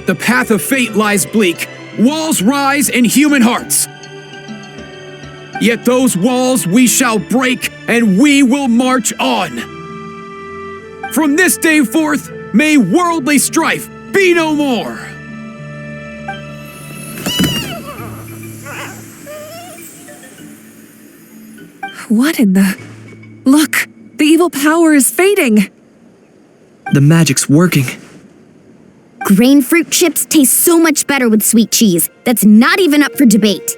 The path of fate lies bleak. Walls rise in human hearts. Yet those walls we shall break, and we will march on. From this day forth, may worldly strife be no more. What in the... Look, the evil power is fading. The magic's working. Grain fruit chips taste so much better with sweet cheese. That's not even up for debate.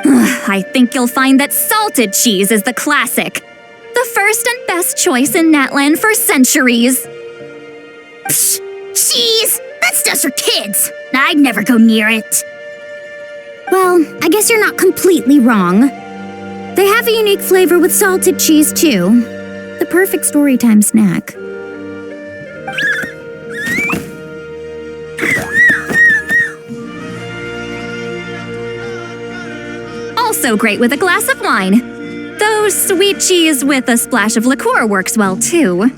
I think you'll find that salted cheese is the classic. The first and best choice in Natlan for centuries. Psh, cheese! That's just for kids. I'd never go near it. Well, I guess you're not completely wrong. They have a unique flavor with salted cheese, too. The perfect storytime snack. Also great with a glass of wine. Though sweet cheese with a splash of liqueur works well, too.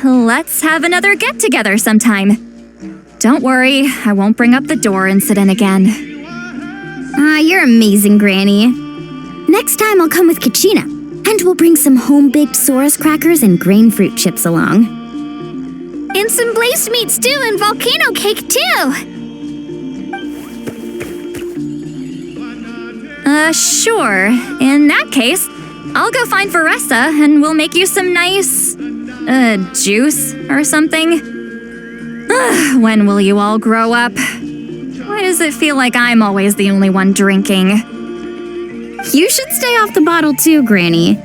Let's have another get-together sometime. Don't worry, I won't bring up the door incident again. You're amazing, Granny. Next time I'll come with Kachina, and we'll bring some home-baked Saurus crackers and grain fruit chips along. And some glazed meat stew and volcano cake, too! Sure. In that case, I'll go find Varessa and we'll make you some nice, juice or something. When will you all grow up? Why does it feel like I'm always the only one drinking? You should stay off the bottle too, Granny.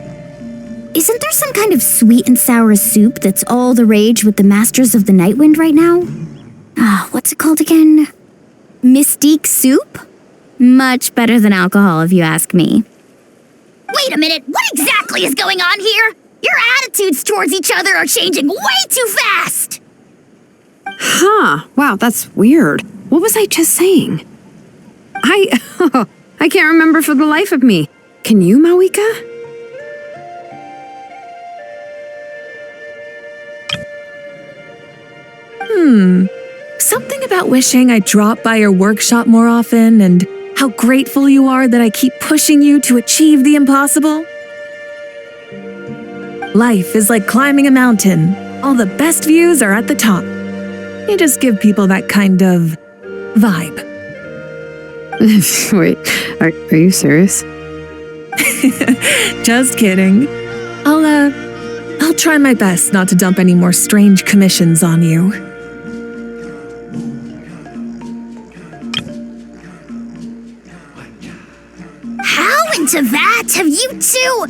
Isn't there some kind of sweet and sour soup that's all the rage with the Masters of the Nightwind right now? What's it called again? Mystique soup? Much better than alcohol, if you ask me. Wait a minute, what exactly is going on here? Your attitudes towards each other are changing way too fast! Huh, wow, that's weird. What was I just saying? I can't remember for the life of me. Can you, Mawika? Something about wishing I'd drop by your workshop more often and how grateful you are that I keep pushing you to achieve the impossible. Life is like climbing a mountain. All the best views are at the top. You just give people that kind of vibe. Wait, are you serious? Just kidding. I'll I'll try my best not to dump any more strange commissions on you. How into that have you two...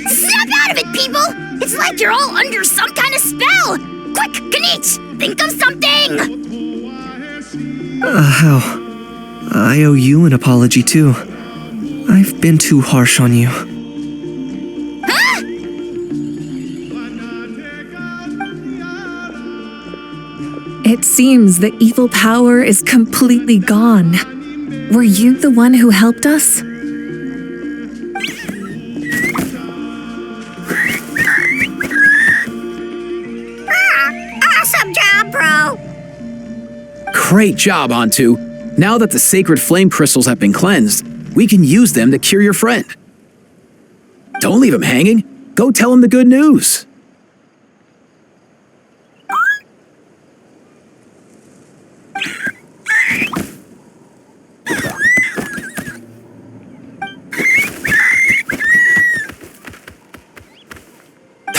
Snap out of it, people! It's like you're all under some kind of spell! Quick, Kanich, think of something! How? I owe you an apology too. I've been too harsh on you. Huh? It seems the evil power is completely gone. Were you the one who helped us? Awesome job, bro! Great job, Antu. Now that the sacred flame crystals have been cleansed, we can use them to cure your friend. Don't leave him hanging. Go tell him the good news.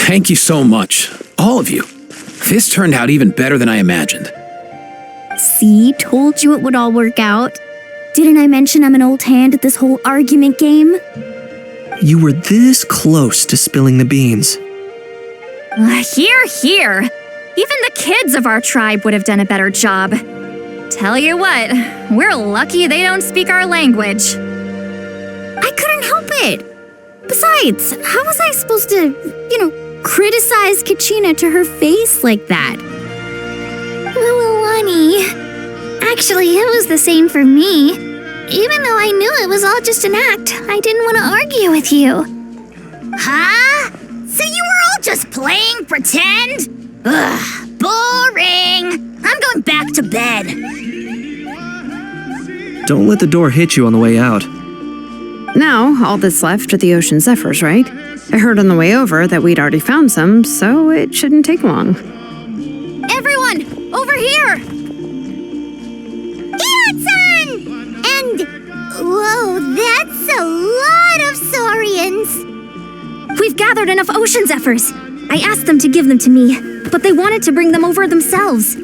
Thank you so much, all of you. This turned out even better than I imagined. See, told you it would all work out. Didn't I mention I'm an old hand at this whole argument game? You were this close to spilling the beans. Hear, hear. Even the kids of our tribe would have done a better job. Tell you what, we're lucky they don't speak our language. I couldn't help it. Besides, how was I supposed to, criticize Kachina to her face like that? Lani. Actually, it was the same for me. Even though I knew it was all just an act, I didn't want to argue with you. Huh? So you were all just playing pretend? Ugh, boring. I'm going back to bed. Don't let the door hit you on the way out. Now, all that's left are the ocean zephyrs, right? I heard on the way over that we'd already found some, so it shouldn't take long. Everyone, over here! Hiyot-san! And... whoa, that's a lot of saurians! We've gathered enough ocean zephyrs. I asked them to give them to me, but they wanted to bring them over themselves.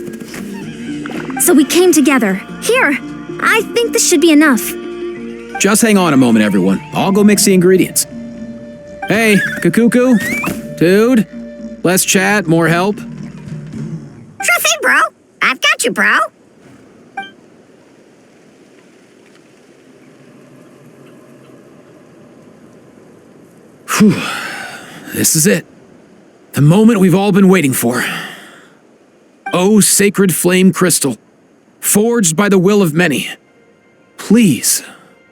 So we came together. Here, I think this should be enough. Just hang on a moment, everyone. I'll go mix the ingredients. Hey, Kakuku, dude, less chat, more help. Sure thing, bro. I've got you, bro. Whew. This is it. The moment we've all been waiting for. Oh, sacred flame crystal, forged by the will of many. Please,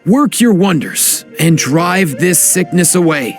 work your wonders and drive this sickness away.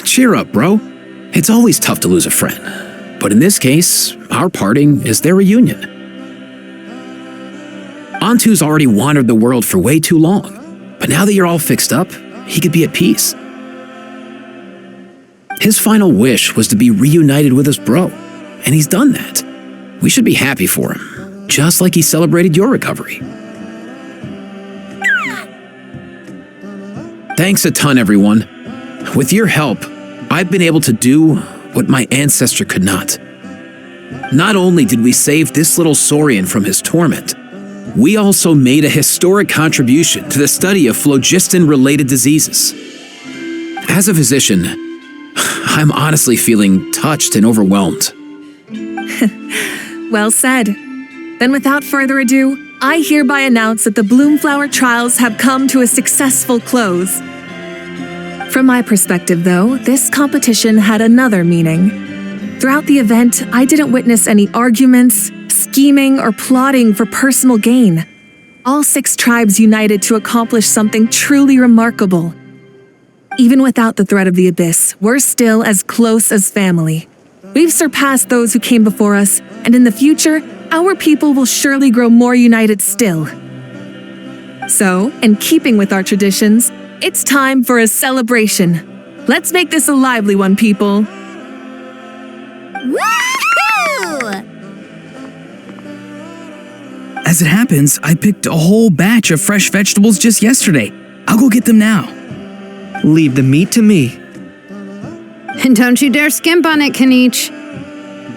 Cheer up, bro. It's always tough to lose a friend. But in this case, our parting is their reunion. Antu's already wandered the world for way too long. But now that you're all fixed up, he could be at peace. His final wish was to be reunited with his bro. And he's done that. We should be happy for him. Just like he celebrated your recovery. Thanks a ton, everyone. With your help, I've been able to do what my ancestor could not. Not only did we save this little Saurian from his torment, we also made a historic contribution to the study of phlogiston-related diseases. As a physician, I'm honestly feeling touched and overwhelmed. Well said. Then without further ado, I hereby announce that the Bloomflower trials have come to a successful close. From my perspective, though, this competition had another meaning. Throughout the event, I didn't witness any arguments, scheming, or plotting for personal gain. All 6 tribes united to accomplish something truly remarkable. Even without the threat of the abyss, we're still as close as family. We've surpassed those who came before us, and in the future, our people will surely grow more united still. So, in keeping with our traditions, it's time for a celebration. Let's make this a lively one, people. Woohoo! As it happens, I picked a whole batch of fresh vegetables just yesterday. I'll go get them now. Leave the meat to me. And don't you dare skimp on it, Kanich.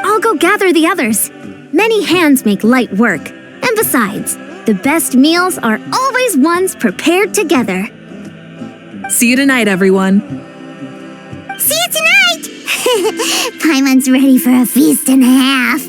I'll go gather the others. Many hands make light work. And besides, the best meals are always ones prepared together. See you tonight, everyone. See you tonight! Paimon's ready for a feast and a half.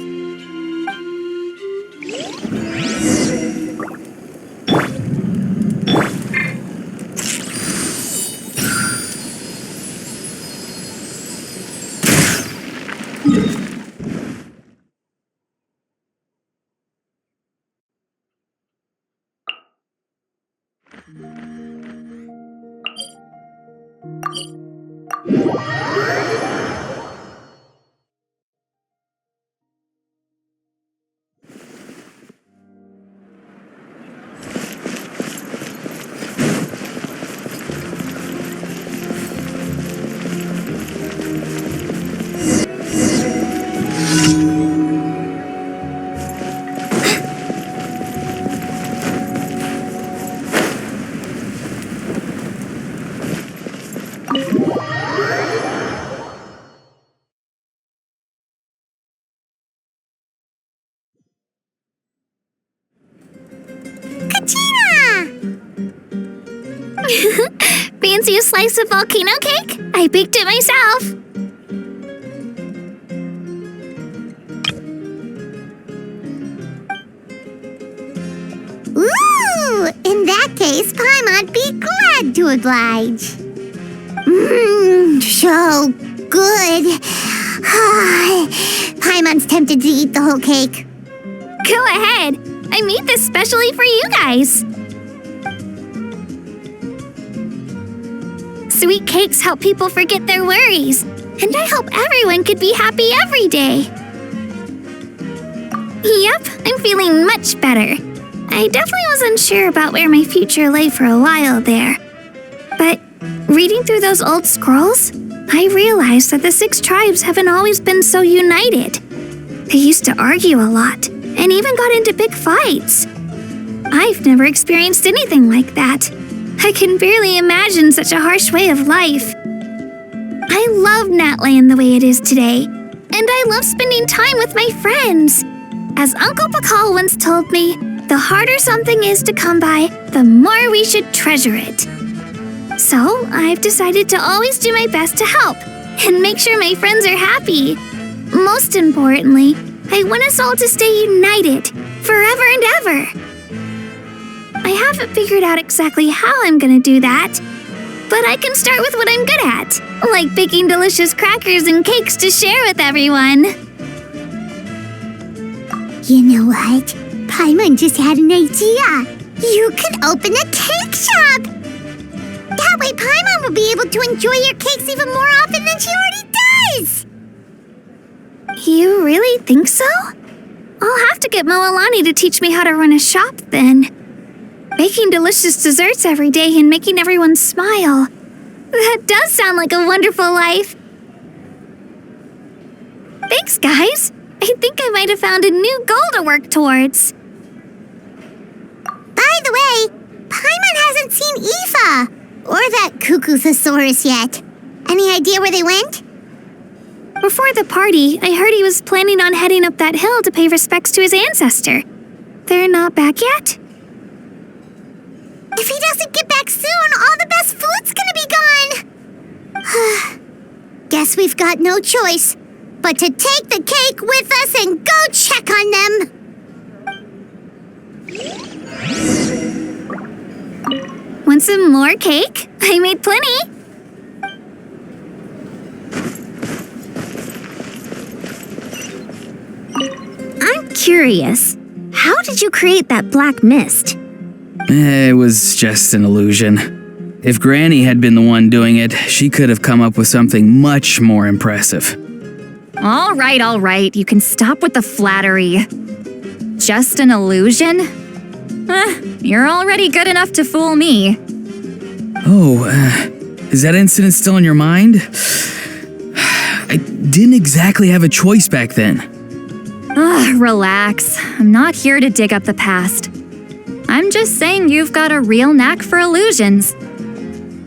Fancy a slice of volcano cake? I baked it myself. Ooh! In that case, Paimon'd be glad to oblige. So good. Paimon's tempted to eat the whole cake. Go ahead. I made this specially for you guys. Sweet cakes help people forget their worries, and I hope everyone could be happy every day. Yep, I'm feeling much better. I definitely wasn't sure about where my future lay for a while there. But reading through those old scrolls, I realized that the 6 tribes haven't always been so united. They used to argue a lot, and even got into big fights. I've never experienced anything like that. I can barely imagine such a harsh way of life. I love Natland the way it is today, and I love spending time with my friends. As Uncle Pakal once told me, the harder something is to come by, the more we should treasure it. So, I've decided to always do my best to help and make sure my friends are happy. Most importantly, I want us all to stay united forever and ever. I haven't figured out exactly how I'm gonna do that, but I can start with what I'm good at, like baking delicious crackers and cakes to share with everyone. You know what? Paimon just had an idea. You could open a cake shop. That way Paimon will be able to enjoy your cakes even more often than she already does. You really think so? I'll have to get Moalani to teach me how to run a shop then. Baking delicious desserts every day and making everyone smile. That does sound like a wonderful life. Thanks, guys. I think I might have found a new goal to work towards. By the way, Paimon hasn't seen Aoife or that Cuckoo-thesaurus yet. Any idea where they went? Before the party, I heard he was planning on heading up that hill to pay respects to his ancestor. They're not back yet? If he doesn't get back soon, all the best food's gonna be gone. Guess we've got no choice but to take the cake with us and go check on them. Want some more cake? I made plenty. I'm curious. How did you create that black mist? It was just an illusion. If Granny had been the one doing it, she could have come up with something much more impressive. All right. You can stop with the flattery. Just an illusion? You're already good enough to fool me. Oh, is that incident still in your mind? I didn't exactly have a choice back then. Relax. I'm not here to dig up the past. I'm just saying you've got a real knack for illusions.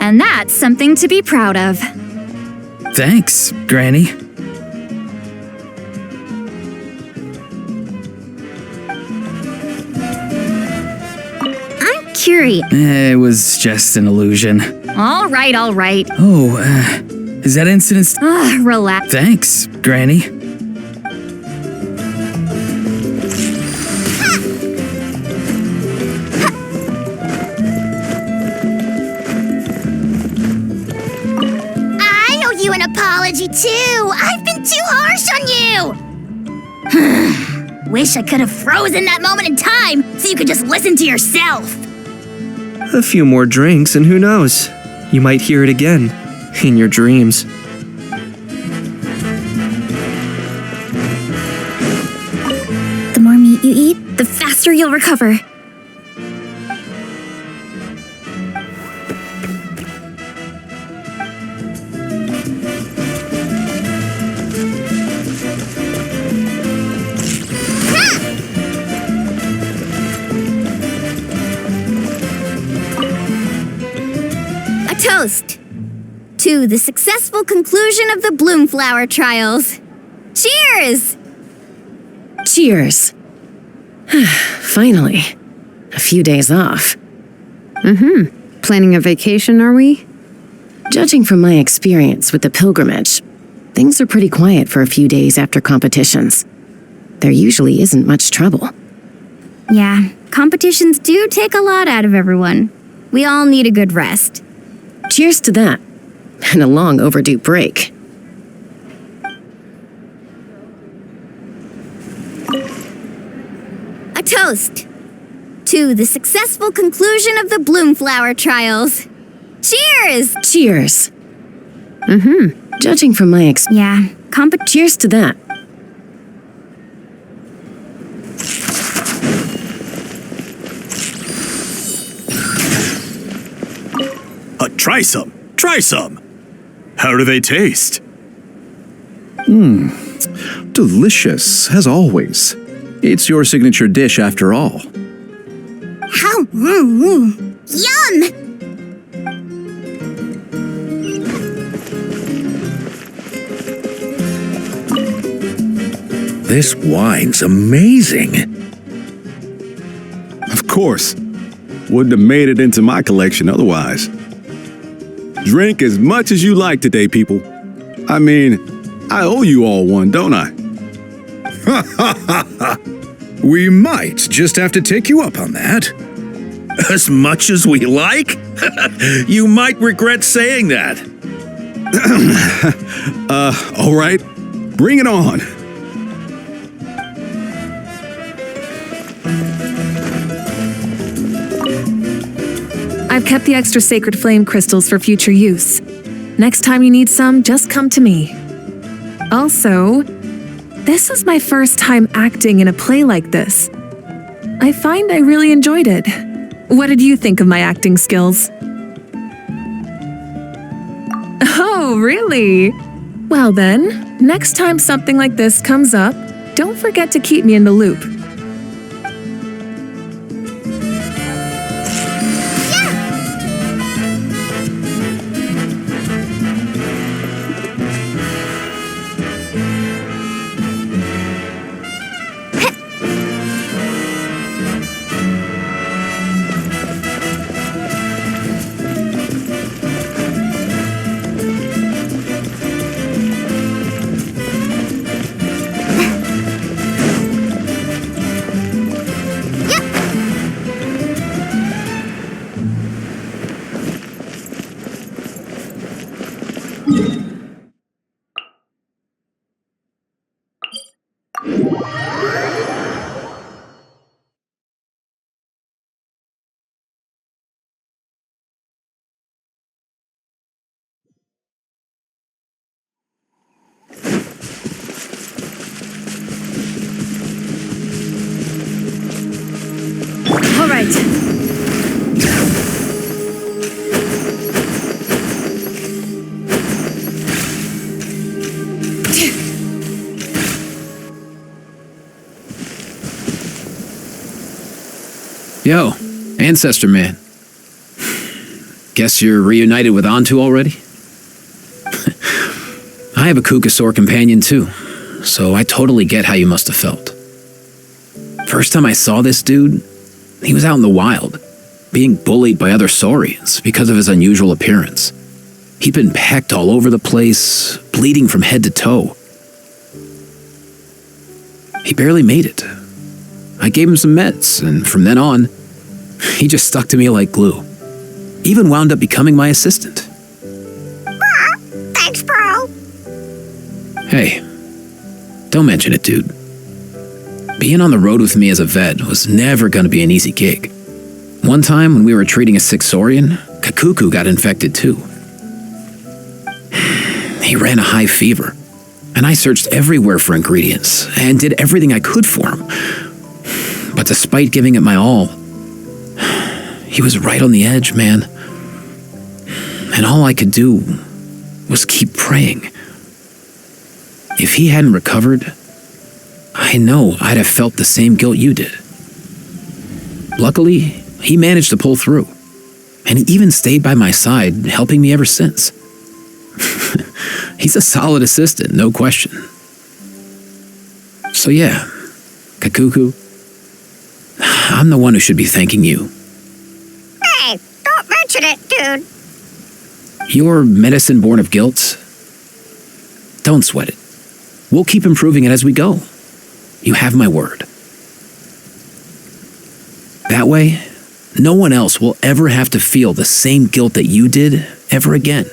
And that's something to be proud of. Thanks, Granny. I'm curious. It was just an illusion. All right. Oh, is that incident relax. Thanks, Granny. Apology too. I've been too harsh on you. Wish I could have frozen that moment in time so you could just listen to yourself. A few more drinks and who knows? You might hear it again. In your dreams. The more meat you eat, the faster you'll recover. Toast to the successful conclusion of the Bloomflower trials. Cheers! Cheers. Finally. A few days off. Planning a vacation, are we? Judging from my experience with the pilgrimage, things are pretty quiet for a few days after competitions. There usually isn't much trouble. Yeah, competitions do take a lot out of everyone. We all need a good rest. Cheers to that. And a long overdue break. A toast to the successful conclusion of the Bloomflower trials. Cheers! Cheers. Judging from my cheers to that. Try some. How do they taste? Delicious, as always. It's your signature dish after all. How? Yum! This wine's amazing. course. Wouldn't have made it into my collection otherwise. Drink as much as you like today, people. I mean, I owe you all one, don't I? We might just have to take you up on that. As much as we like? You might regret saying that. All right. Bring it on. I've kept the extra sacred flame crystals for future use. Next time you need some, just come to me. Also, this is my first time acting in a play like this. I find I really enjoyed it. What did you think of my acting skills? Oh, really? Well then, next time something like this comes up, don't forget to keep me in the loop. All right. Yo, Ancestor Man. Guess you're reunited with Antu already? I have a Kukasaur companion too, so I totally get how you must have felt. First time I saw this dude, he was out in the wild, being bullied by other saurians because of his unusual appearance. He'd been pecked all over the place, bleeding from head to toe. He barely made it. I gave him some meds, and from then on, he just stuck to me like glue. Even wound up becoming my assistant. Thanks, bro. Hey, don't mention it, dude. Being on the road with me as a vet was never gonna be an easy gig. One time when we were treating a sick saurian, Kakuku got infected too. He ran a high fever, and I searched everywhere for ingredients and did everything I could for him. But despite giving it my all, he was right on the edge, man. And all I could do was keep praying. If he hadn't recovered, I know I'd have felt the same guilt you did. Luckily, he managed to pull through, and he even stayed by my side, helping me ever since. He's a solid assistant, no question. So yeah, Kakuku, I'm the one who should be thanking you. Hey, don't mention it, dude. Your medicine born of guilt? Don't sweat it. We'll keep improving it as we go. You have my word. That way, no one else will ever have to feel the same guilt that you did ever again.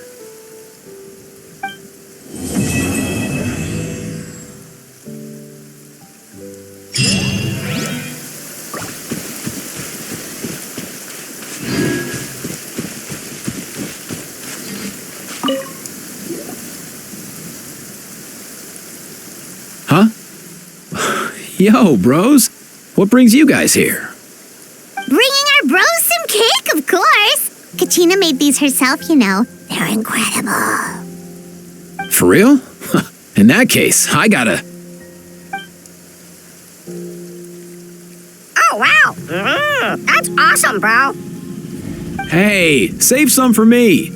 Huh? Yo, bros. What brings you guys here? Bringing our bros some cake, of course. Kachina made these herself, you know. They're incredible. For real? In that case, I gotta... Oh, wow. That's awesome, bro. Hey, save some for me.